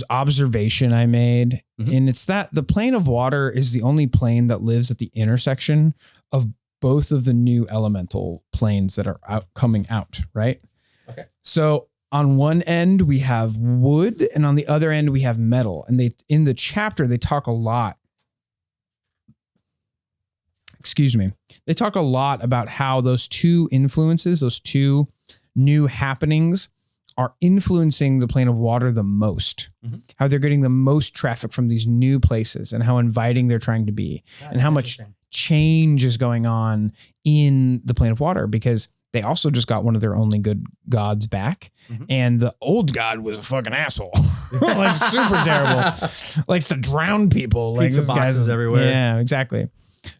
observation I made. And it's that the plane of water is the only plane that lives at the intersection of both of the new elemental planes that are coming out, right? Okay. So on one end we have wood, and on the other end we have metal. And in the chapter they talk a lot. They talk a lot about how those 2 influences, those 2 new happenings, are influencing the plane of water the most, how they're getting the most traffic from these new places, and how inviting they're trying to be, and how much change is going on in the plane of water, because they also just got one of their only good gods back. And the old god was a fucking asshole, like super terrible, likes to drown people. Like pizza boxes everywhere. Yeah, exactly.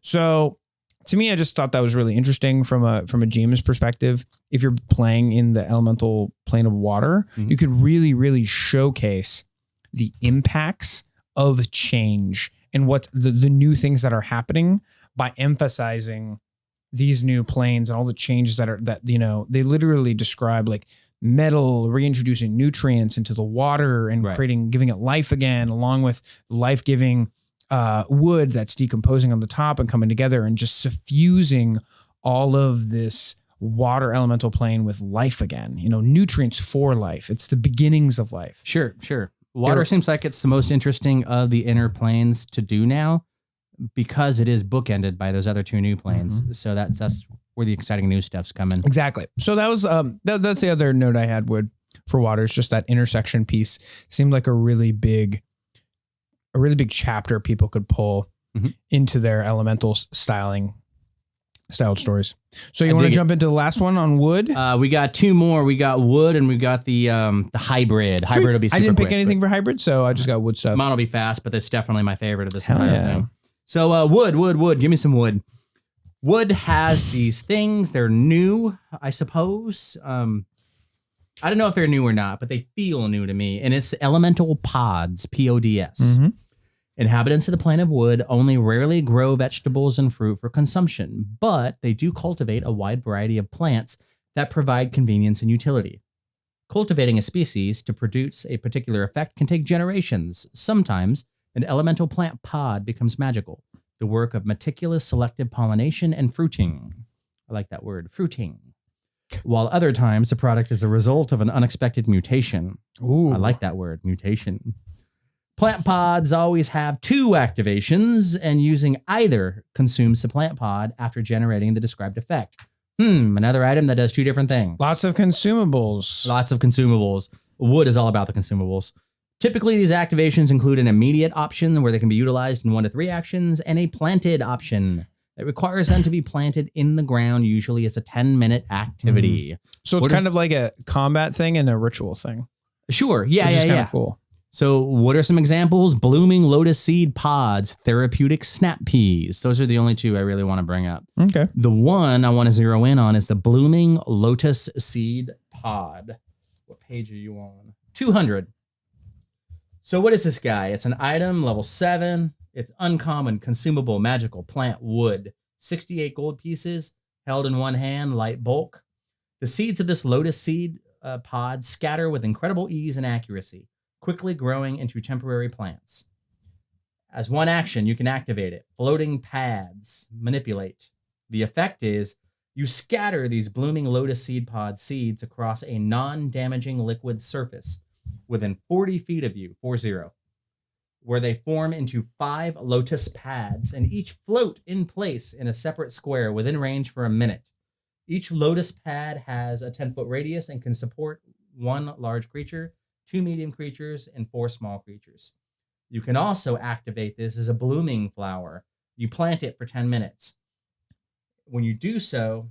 So to me, I just thought that was really interesting from a GM's perspective. If you're playing in the elemental plane of water, you could really, really showcase the impacts of change and what's the new things that are happening by emphasizing these new planes and all the changes that they literally describe like metal reintroducing nutrients into the water and giving it life again, along with life-giving wood that's decomposing on the top and coming together and just suffusing all of this water elemental plane with life again, nutrients for life. It's the beginnings of life. Sure. Water seems like it's the most interesting of the inner planes to do now because it is bookended by those other two new planes. So that's where the exciting new stuff's coming. Exactly. So that was that's the other note I had for water is just that intersection piece seemed like a really big chapter people could pull into their elemental styled stories. So you want to jump into the last one on wood? We got two more. We got wood and we got the hybrid. Sweet. Hybrid will be super I didn't pick quick, anything for hybrid, so I just got wood stuff. Mine will be fast, but that's definitely my favorite of this entire thing. So wood. Give me some wood. Wood has these things. They're new, I suppose. I don't know if they're new or not, but they feel new to me. And it's elemental pods, PODS. Inhabitants of the plane of wood only rarely grow vegetables and fruit for consumption, but they do cultivate a wide variety of plants that provide convenience and utility. Cultivating a species to produce a particular effect can take generations. Sometimes an elemental plant pod becomes magical, the work of meticulous selective pollination and fruiting. I like that word, fruiting. While other times the product is a result of an unexpected mutation. Ooh. I like that word, mutation. Plant pods always have two activations, and using either consumes the plant pod after generating the described effect. Another item that does two different things. Lots of consumables. Wood is all about the consumables. Typically, these activations include an immediate option where they can be utilized in 1 to 3 actions, and a planted option that requires them to be planted in the ground, usually as a 10-minute activity. So it's kind of like a combat thing and a ritual thing. Sure. Yeah. Which is kind of cool. So what are some examples? Blooming lotus seed pods, therapeutic snap peas. Those are the only two I really want to bring up. Okay. The one I want to zero in on is the blooming lotus seed pod. What page are you on? 200. So what is this guy? It's an item, level 7. It's uncommon, consumable, magical, plant, wood. 68 gold pieces, held in one hand, light bulk. The seeds of this lotus seed pod scatter with incredible ease and accuracy, quickly growing into temporary plants. As one action, you can activate it. Floating pads, manipulate. The effect is you scatter these blooming lotus seed pod seeds across a non-damaging liquid surface within 40 feet of you, 40, where they form into 5 lotus pads and each float in place in a separate square within range for a minute. Each lotus pad has a 10-foot radius and can support 1 large creature, 2 medium creatures, and 4 small creatures. You can also activate this as a blooming flower. You plant it for 10 minutes. When you do so,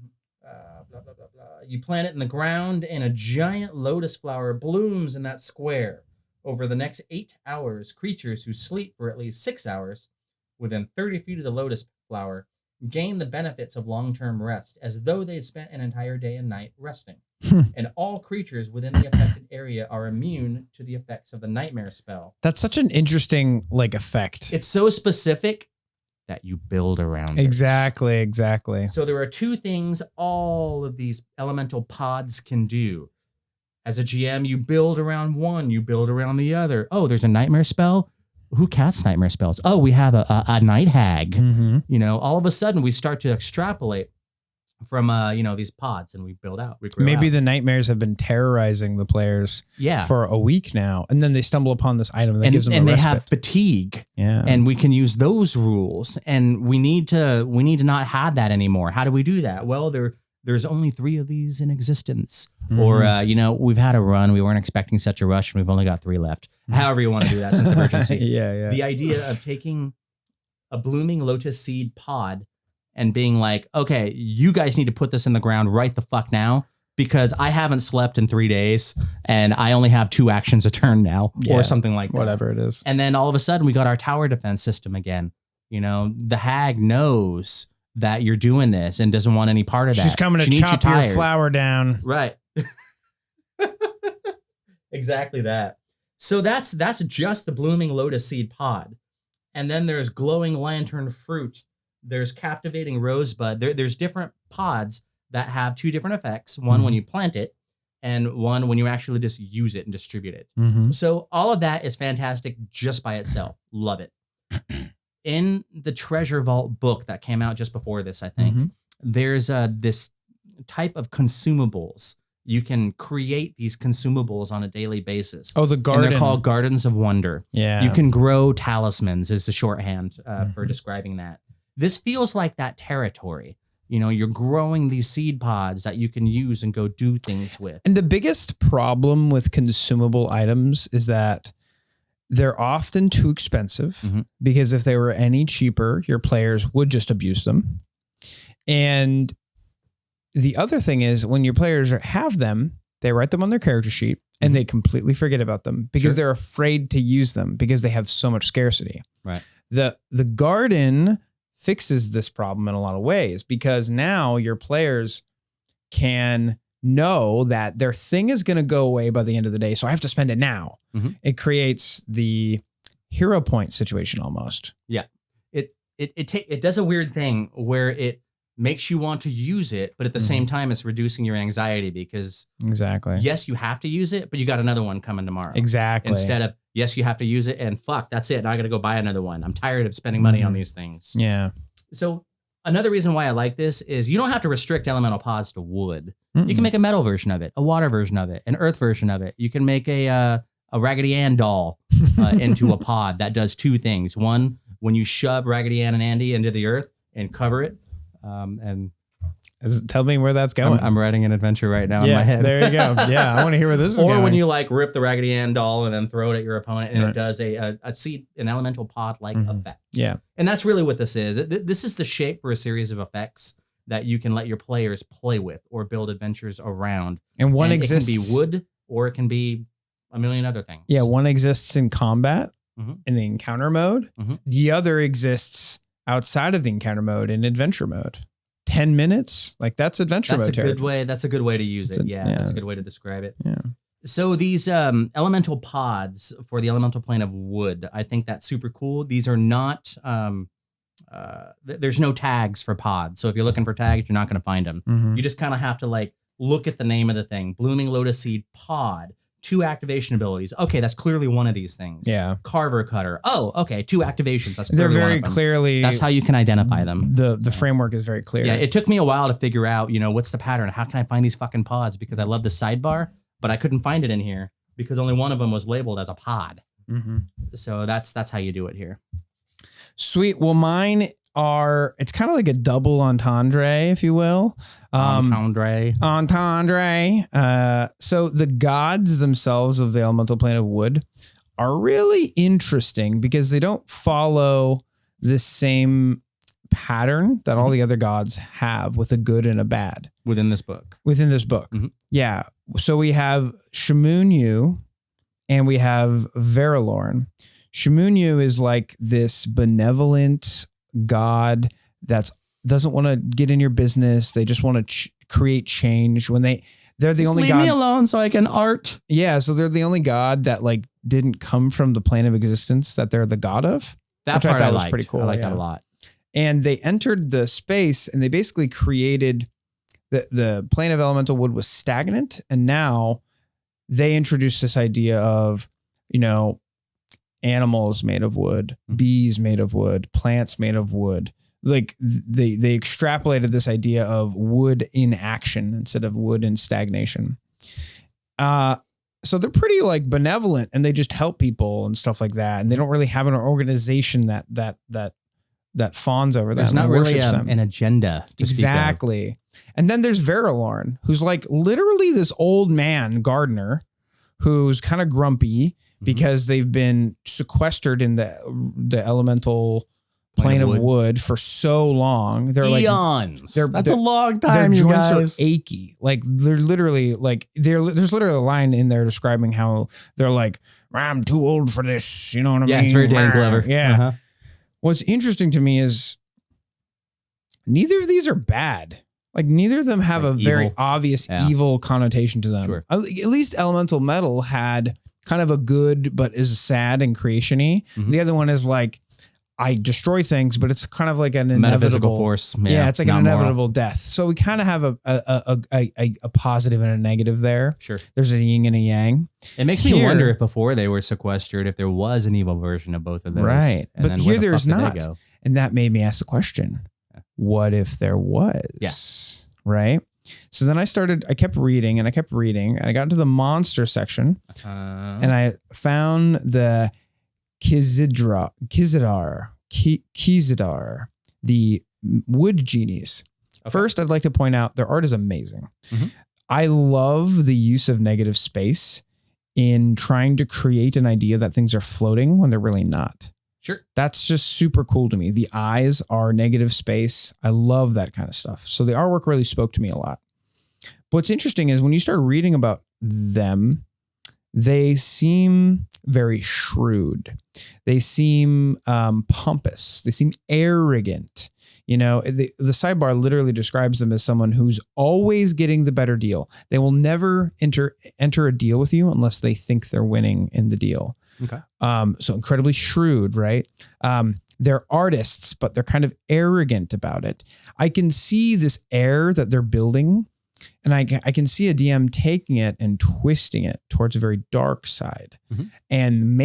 you plant it in the ground and a giant lotus flower blooms in that square. Over the next 8 hours, creatures who sleep for at least 6 hours within 30 feet of the lotus flower gain the benefits of long-term rest as though they spent an entire day and night resting. And all creatures within the affected area are immune to the effects of the nightmare spell. That's such an interesting effect. It's so specific that you build around it. Exactly. So there are 2 things all of these elemental pods can do. As a GM, you build around one, you build around the other. Oh, there's a nightmare spell? Who casts nightmare spells? Oh, we have a night hag. All of a sudden we start to extrapolate from these pods, and we build out. Maybe the nightmares have been terrorizing the players for a week now, and then they stumble upon this item that gives them a respite. And they have fatigue, and we can use those rules, and we need to not have that anymore. How do we do that? Well, there's only 3 of these in existence, or we've had a run, we weren't expecting such a rush, and we've only got 3 left. However you want to do that, since emergency. The idea of taking a blooming lotus seed pod and being like, okay, you guys need to put this in the ground right the fuck now, because I haven't slept in 3 days and I only have 2 actions a turn now, or something like that. Whatever it is. And then all of a sudden we got our tower defense system again. The hag knows that you're doing this and doesn't want any part of that. She's coming to chop your flower down. Right. Exactly that. So that's just the blooming lotus seed pod. And then there's glowing lantern fruit. There's captivating rosebud. There's different pods that have two different effects. One when you plant it, and one when you actually just use it and distribute it. So all of that is fantastic just by itself. Love it. In the Treasure Vault book that came out just before this, I think, there's this type of consumables. You can create these consumables on a daily basis. Oh, the garden. And they're called Gardens of Wonder. Yeah. You can grow talismans is the shorthand for describing that. This feels like that territory. You know, you're growing these seed pods that you can use and go do things with. And the biggest problem with consumable items is that they're often too expensive because if they were any cheaper, your players would just abuse them. And the other thing is when your players have them, they write them on their character sheet and they completely forget about them because they're afraid to use them because they have so much scarcity. Right. The garden fixes this problem in a lot of ways because now your players can know that their thing is going to go away by the end of the day. So I have to spend it now. It creates the hero point situation almost. Yeah. It does a weird thing where it makes you want to use it, but at the same time, it's reducing your anxiety because yes, you have to use it, but you got another one coming tomorrow. Exactly. Instead of, yes, you have to use it and fuck, that's it. Now I got to go buy another one. I'm tired of spending money on these things. Yeah. So another reason why I like this is you don't have to restrict elemental pods to wood. You can make a metal version of it, a water version of it, an earth version of it. You can make a Raggedy Ann doll into a pod that does two things. One, when you shove Raggedy Ann and Andy into the earth and cover it, and tell me where that's going. I'm writing an adventure right now in my head. There you go. Yeah, I want to hear where this is going. Or when you like rip the Raggedy Ann doll and then throw it at your opponent and it does an elemental pod like effect. Yeah. And that's really what this is. This is the shape for a series of effects that you can let your players play with or build adventures around. And one exists. It can be wood or it can be a million other things. Yeah, one exists in combat in the encounter mode. The other exists outside of the encounter mode in adventure mode. 10 minutes, like that's adventure mode. That's a good way to use it. That's a good way to describe it. Yeah. So these elemental pods for the elemental plane of wood, I think that's super cool. These are not there's no tags for pods. So if you're looking for tags, you're not going to find them. You just kind of have to like look at the name of the thing. Blooming Lotus Seed Pod, 2 activation abilities. Okay, that's clearly one of these things. Yeah. Carver Cutter. Oh, okay, 2 activations. That's they're clearly very one of them. clearly. That's how you can identify them. The framework is very clear. Yeah, it took me a while to figure out, what's the pattern? How can I find these fucking pods? Because I love the sidebar, but I couldn't find it in here because only one of them was labeled as a pod. So that's how you do it here. Sweet. Well, mine are, it's kind of like a double entendre, if you will. Entendre. So the gods themselves of the elemental plane of wood are really interesting because they don't follow the same pattern that all the other gods have with a good and a bad. Within this book. Yeah. So we have Shamunyu and we have Verilorn. Shamunyu is like this benevolent god that doesn't want to get in your business. They just want to create change when they're the only god. Leave me alone so I can art. Yeah. So they're the only god that like didn't come from the plane of existence that they're the god of. That part I was pretty cool. I like that a lot. And they entered the space and they basically created the plane of elemental wood was stagnant. And now they introduced this idea of, animals made of wood, bees made of wood, plants made of wood. Like they extrapolated this idea of wood in action instead of wood in stagnation. So they're pretty like benevolent and they just help people and stuff like that. And they don't really have an organization that fawns over them. There's not really an agenda. Exactly. And then there's Verilorn, who's like literally this old man gardener who's kind of grumpy because they've been sequestered in the elemental plane of wood for so long. They're eons. Like, that's a long time. Their joints are achy. Like they're literally like there's literally a line in there describing how they're like, I'm too old for this. You know what I mean? Yeah, it's very Danny Glover. Yeah. What's interesting to me is neither of these are bad. Like neither of them have Like a very evil. obvious evil connotation to them. Sure. At least Elemental Metal had kind of a good, but is sad and creation-y. Mhm. The other one is like, I destroy things, but it's kind of like an Metaphysical inevitable force. Yeah, it's like an not moral. inevitable death. So we kind of have a positive and a negative there. Sure. There's a yin and a yang. It makes me Here- wonder if before they were sequestered, if there was an evil version of both of those. Right. And But then here where the there's fuck did not. they go? And that made me ask the question, what if there was? Yeah. Right. So then I kept reading and I got into the monster section and I found the Kizidar, the wood genies. Okay. First, I'd like to point out their art is amazing. Mhm. I love the use of negative space in trying to create an idea that things are floating when they're really not. Sure. That's just super cool to me. The eyes are negative space. I love that kind of stuff. So the artwork really spoke to me a lot. What's interesting is when you start reading about them, they seem very shrewd. They seem pompous. They seem arrogant. You know, the sidebar literally describes them as someone who's always getting the better deal. They will never enter a deal with you unless they think they're winning in the deal. Okay. So incredibly shrewd, right? They're artists, but they're kind of arrogant about it. I can see this air that they're building, and I can see a DM taking it and twisting it towards a very dark side and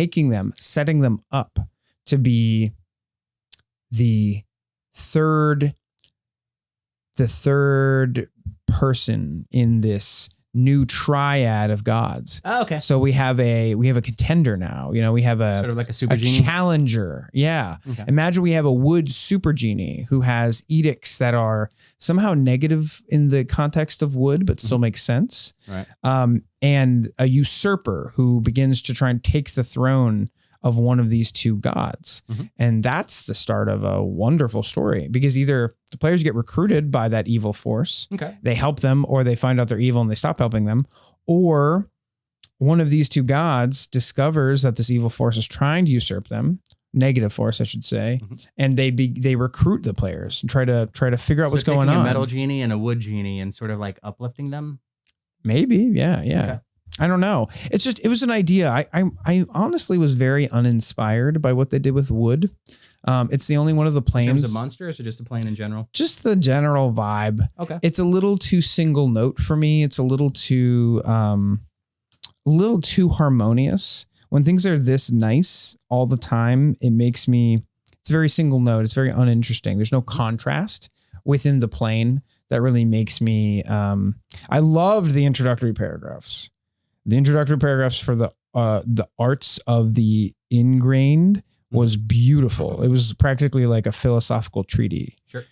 setting them up to be the third person in this new triad of gods. Oh, okay. So we have a contender now. You know, we have Sort of like a super a genie. challenger. Yeah. Okay. Imagine we have a wood super genie who has edicts that are somehow negative in the context of wood, but still makes sense. Right. And a usurper who begins to try and take the throne of one of these two gods. And that's the start of a wonderful story, because either the players get recruited by that evil force, Okay. they help them, or they find out they're evil and they stop helping them, or one of these two gods discovers that this evil force is trying to usurp them, negative force, I should say, and they recruit the players and try to figure out what's going taking on. A metal genie and a wood genie and sort of like uplifting them. Maybe, yeah. Okay. I don't know. It was an idea. I honestly was very uninspired by what they did with wood. It's the only one of the In planes. terms of monsters or just a plane in general? Just the general vibe. Okay. It's a little too single note for me. It's a little too harmonious. When things are this nice all the time, it's very single note. It's very uninteresting. There's no contrast within the plane that really makes me, I loved the introductory paragraphs. The introductory paragraphs for the arts of the ingrained was beautiful. It was practically like a philosophical treatise. Sure.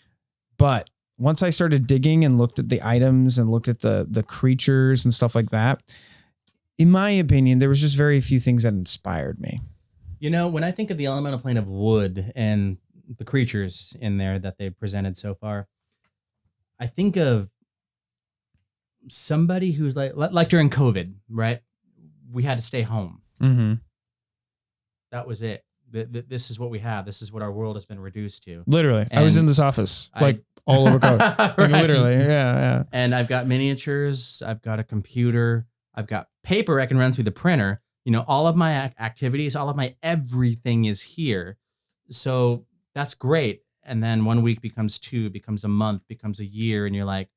But once I started digging and looked at the items and looked at the creatures and stuff like that, in my opinion, there was just very few things that inspired me. You know, when I think of the elemental plane of wood and the creatures in there that they've presented so far, I think of somebody who's like during COVID, right? We had to stay home. Mm-hmm. That was it. This is what we have. This is what our world has been reduced to. Literally. I was in this office, all over code. Like, Right. literally. Yeah. And I've got miniatures. I've got a computer. I've got paper I can run through the printer. You know, all of my activities, all of my everything is here. So that's great. And then 1 week becomes 2, becomes a month, becomes a year. And you're like,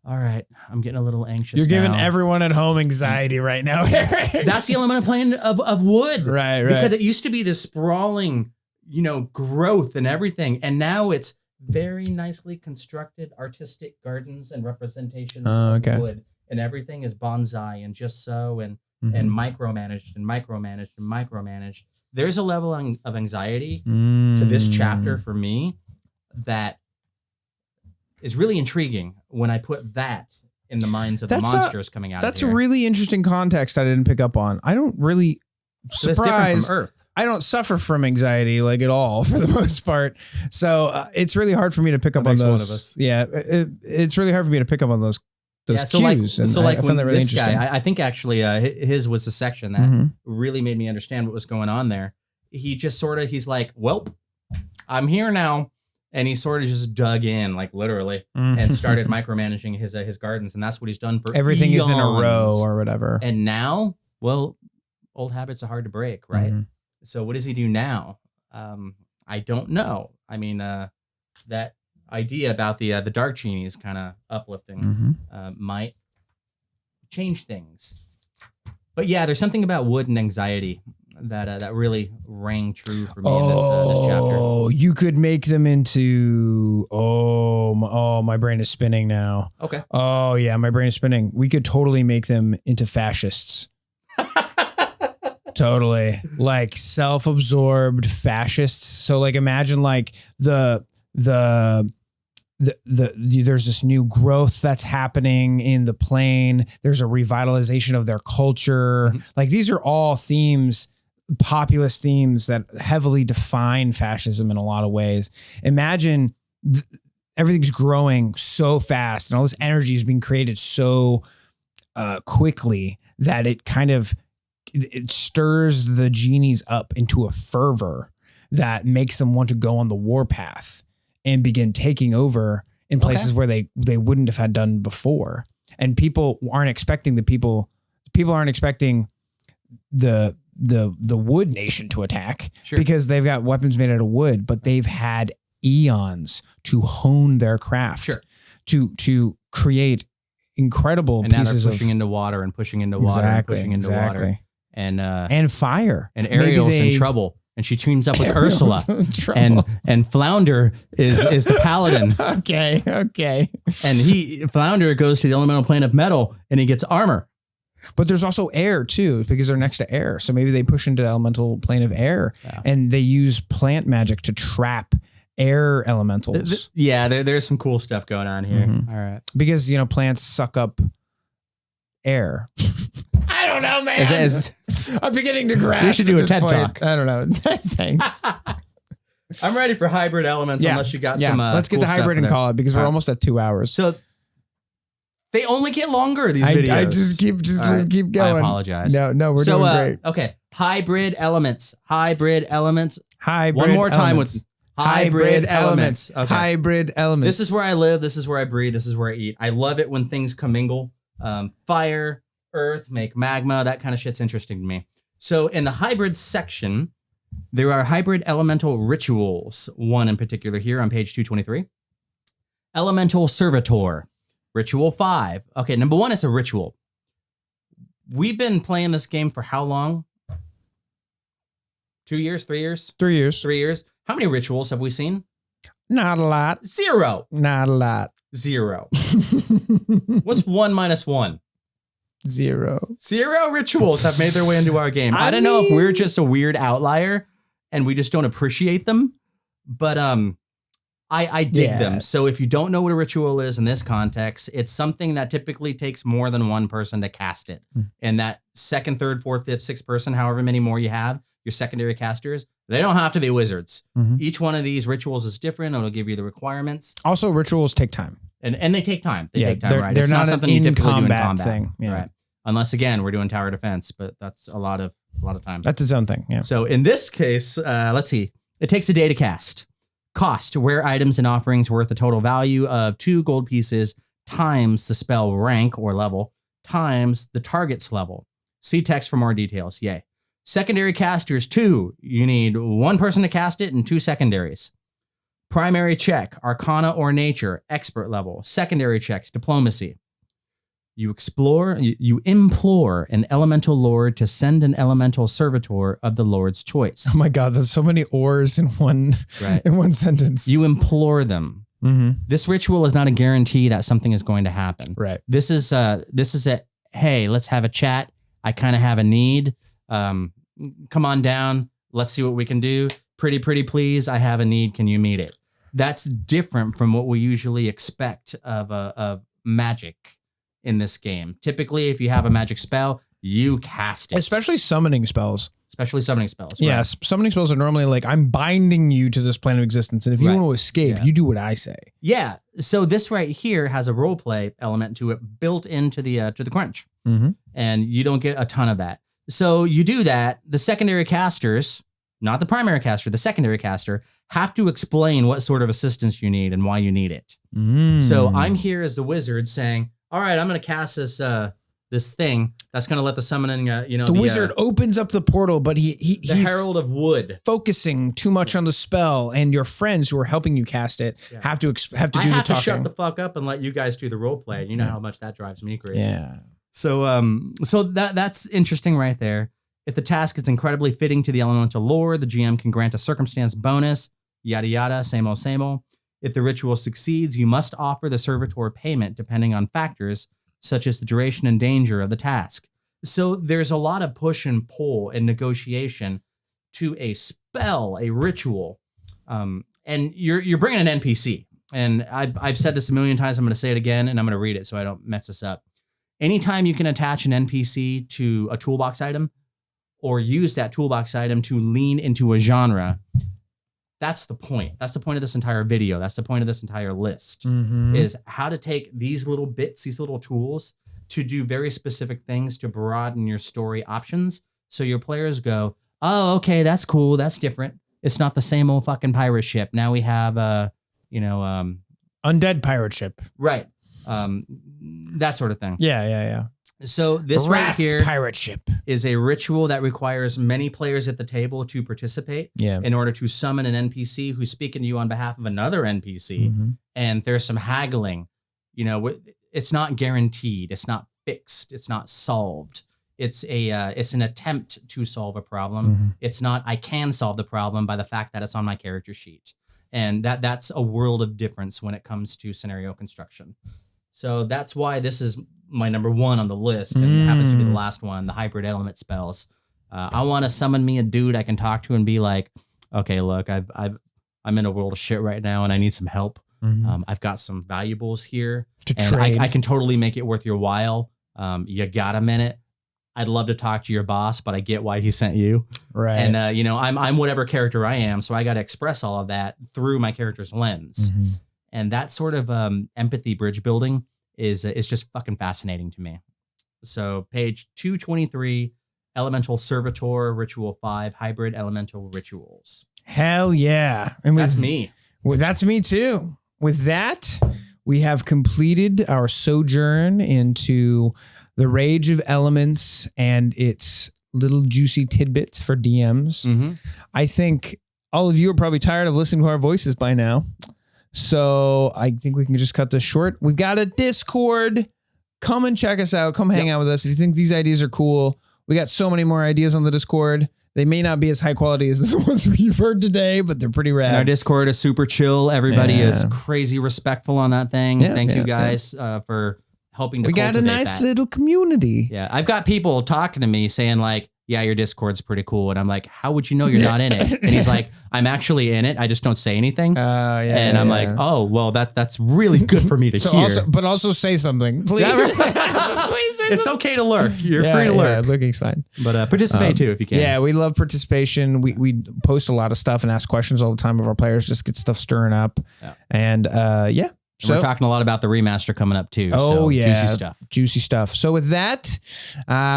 all right, I'm getting a little anxious. You're giving now. everyone at home anxiety right now, Eric. That's the elemental plane of wood. Right. Because it used to be this sprawling, growth and everything. And now it's very nicely constructed artistic gardens and representations of wood. And everything is bonsai and just so and micromanaged and micromanaged and micromanaged. There's a level of anxiety to this chapter for me that is really intriguing when I put that in the minds of the monsters coming out of here. That's a really interesting context I didn't pick up on. I don't really That's different from Earth. I don't suffer from anxiety like at all for the most part. So it's really hard for me to pick up on those. One of us. Yeah. It's really hard for me to pick up on those cues. So I found when that really this interesting. guy, I think actually his was the section that really made me understand what was going on there. He just he's like, well, I'm here now. And he sort of just dug in, like literally, and started micromanaging his gardens. And that's what he's done for everything eons. is in a row or whatever. And now, well, old habits are hard to break, right? So what does he do now? I don't know. I mean, that idea about the dark genie is kind of uplifting. Might change things. But yeah, there's something about wood and anxiety that really rang true for me in this chapter. Oh, you could make them into my brain is spinning now. Okay. Oh yeah, my brain is spinning. We could totally make them into fascists. Totally. Like self-absorbed fascists. So like imagine like the there's this new growth that's happening in the plane. There's a revitalization of their culture. Like these are all themes, populist themes that heavily define fascism in a lot of ways. Imagine everything's growing so fast and all this energy is being created so quickly that it kind of it stirs the genies up into a fervor that makes them want to go on the warpath and begin taking over in places where they wouldn't have had done before. And people aren't expecting people aren't expecting the wood nation to attack because they've got weapons made out of wood, but they've had eons to hone their craft to create incredible and pieces now they're pushing into water and pushing into water and pushing into water. And fire. And Ariel's in trouble. And she teams up with Ursula. And Flounder is the paladin. Okay. And Flounder goes to the elemental plane of metal and he gets armor. But there's also air too, because they're next to air. So maybe they push into the elemental plane of air and they use plant magic to trap air elementals. There's some cool stuff going on here. All right. Because, plants suck up air. I don't know, man. I'm beginning to grasp. We should do a TED Talk. I don't know. Thanks. I'm ready for hybrid elements unless you got some let's get to hybrid and call it because we're almost at 2 hours. So they only get longer, these videos. I just keep going. I apologize. No, we're doing great. Okay. Hybrid elements. One more time with hybrid elements. Okay. Hybrid elements. This is where I live. This is where I breathe. This is where I eat. I love it when things commingle. Fire, earth, make magma. That kind of shit's interesting to me. So in the hybrid section, there are hybrid elemental rituals. One in particular here on page 223. Elemental servitor. Ritual 5. Okay, number 1 is a ritual. We've been playing this game for how long? 2 years? 3 years? 3 years. 3 years. How many rituals have we seen? Not a lot. 0. Not a lot. 0. What's 1 minus 1? 0. 0 rituals have made their way into our game. I don't know if we're just a weird outlier and we just don't appreciate them, but I dig them. So if you don't know what a ritual is in this context, it's something that typically takes more than one person to cast it. And that second, third, fourth, fifth, sixth person, however many more you have, your secondary casters, they don't have to be wizards. Each one of these rituals is different. It'll give you the requirements. Also, rituals take time. And they take time. They take time, right? They're it's not something you typically do in combat thing. Yeah. Right. Unless, again, we're doing tower defense, but that's a lot of time. That's its own thing. Yeah. So in this case, let's see. It takes a day to cast. Cost, rare items and offerings worth a total value of 2 gold pieces times the spell rank or level times the target's level. See text for more details. Yay. Secondary casters, 2. You need 1 person to cast it and 2 secondaries. Primary check, Arcana or Nature, expert level. Secondary checks, Diplomacy. You implore an elemental lord to send an elemental servitor of the lord's choice. Oh my God, there's so many ors in one sentence. You implore them. This ritual is not a guarantee that something is going to happen. Right. This is a hey, let's have a chat. I kind of have a need. Come on down. Let's see what we can do. Pretty please. I have a need. Can you meet it? That's different from what we usually expect of magic in this game. Typically, if you have a magic spell, you cast it. Especially summoning spells. Especially summoning spells. Yeah, right? Summoning spells are normally like, I'm binding you to this plane of existence. And if you want to escape, you do what I say. Yeah. So this right here has a role play element to it built into the crunch. And you don't get a ton of that. So you do that. The secondary casters, not the primary caster, the secondary caster, have to explain what sort of assistance you need and why you need it. So I'm here as the wizard saying, all right, I'm going to cast this thing that's going to let the summoning, the wizard opens up the portal, but he's Herald of Wood focusing too much on the spell, and your friends who are helping you cast it have to do the talking. I have to shut the fuck up and let you guys do the role play. And you know how much that drives me crazy. Yeah. So that's interesting right there. If the task is incredibly fitting to the elemental lore, the GM can grant a circumstance bonus, yada yada, same old, same old. If the ritual succeeds, you must offer the servitor payment depending on factors such as the duration and danger of the task. So there's a lot of push and pull and negotiation to a spell, a ritual. And you're bringing an NPC. And I've said this a million times. I'm going to say it again, and I'm going to read it so I don't mess this up. Anytime you can attach an NPC to a toolbox item or use that toolbox item to lean into a genre, that's the point. That's the point of this entire video. That's the point of this entire list, is how to take these little bits, these little tools to do very specific things to broaden your story options. So your players go, oh, okay, that's cool. That's different. It's not the same old fucking pirate ship. Now we have, undead pirate ship. Right. That sort of thing. Yeah. So this right Rat's here pirate ship is a ritual that requires many players at the table to participate in order to summon an NPC who's speaking to you on behalf of another NPC. And there's some haggling. It's not guaranteed. It's not fixed. It's not solved. It's an attempt to solve a problem. It's not, I can solve the problem by the fact that it's on my character sheet. And that's a world of difference when it comes to scenario construction. So that's why this is my number one on the list, and it happens to be the last one, the hybrid element spells. I want to summon me a dude I can talk to and be like, okay, look, I'm in a world of shit right now and I need some help. I've got some valuables here and I can totally make it worth your while. You got a minute? I'd love to talk to your boss, but I get why he sent you. Right. And, I'm whatever character I am. So I got to express all of that through my character's lens. And that sort of empathy bridge building is just fucking fascinating to me. So page 223, Elemental Servitor, Ritual 5, Hybrid Elemental Rituals. Hell yeah. And that's me. Well, that's me too. With that, we have completed our sojourn into the Rage of Elements and its little juicy tidbits for DMs. I think all of you are probably tired of listening to our voices by now. So I think we can just cut this short. We've got a Discord. Come and check us out. Come hang out with us. If you think these ideas are cool, we got so many more ideas on the Discord. They may not be as high quality as the ones we've heard today, but they're pretty rad. And our Discord is super chill. Everybody is crazy respectful on that thing. Thank you guys for helping to cultivate that. We got a nice little community. Yeah, I've got people talking to me saying like, yeah, your Discord's pretty cool. And I'm like, how would you know you're not in it? And he's like, I'm actually in it. I just don't say anything. And I'm like, oh, well, that's really good for me to hear. But also say something, please. Please say it's okay to lurk. You're free to lurk. Yeah, lurking's fine. But participate too if you can. Yeah, we love participation. We post a lot of stuff and ask questions all the time of our players. Just get stuff stirring up. And So we're talking a lot about the remaster coming up too. Oh, Juicy stuff. Juicy stuff. So with that,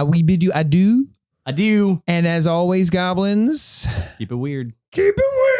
we bid you adieu. Adieu. And as always, goblins, keep it weird. Keep it weird.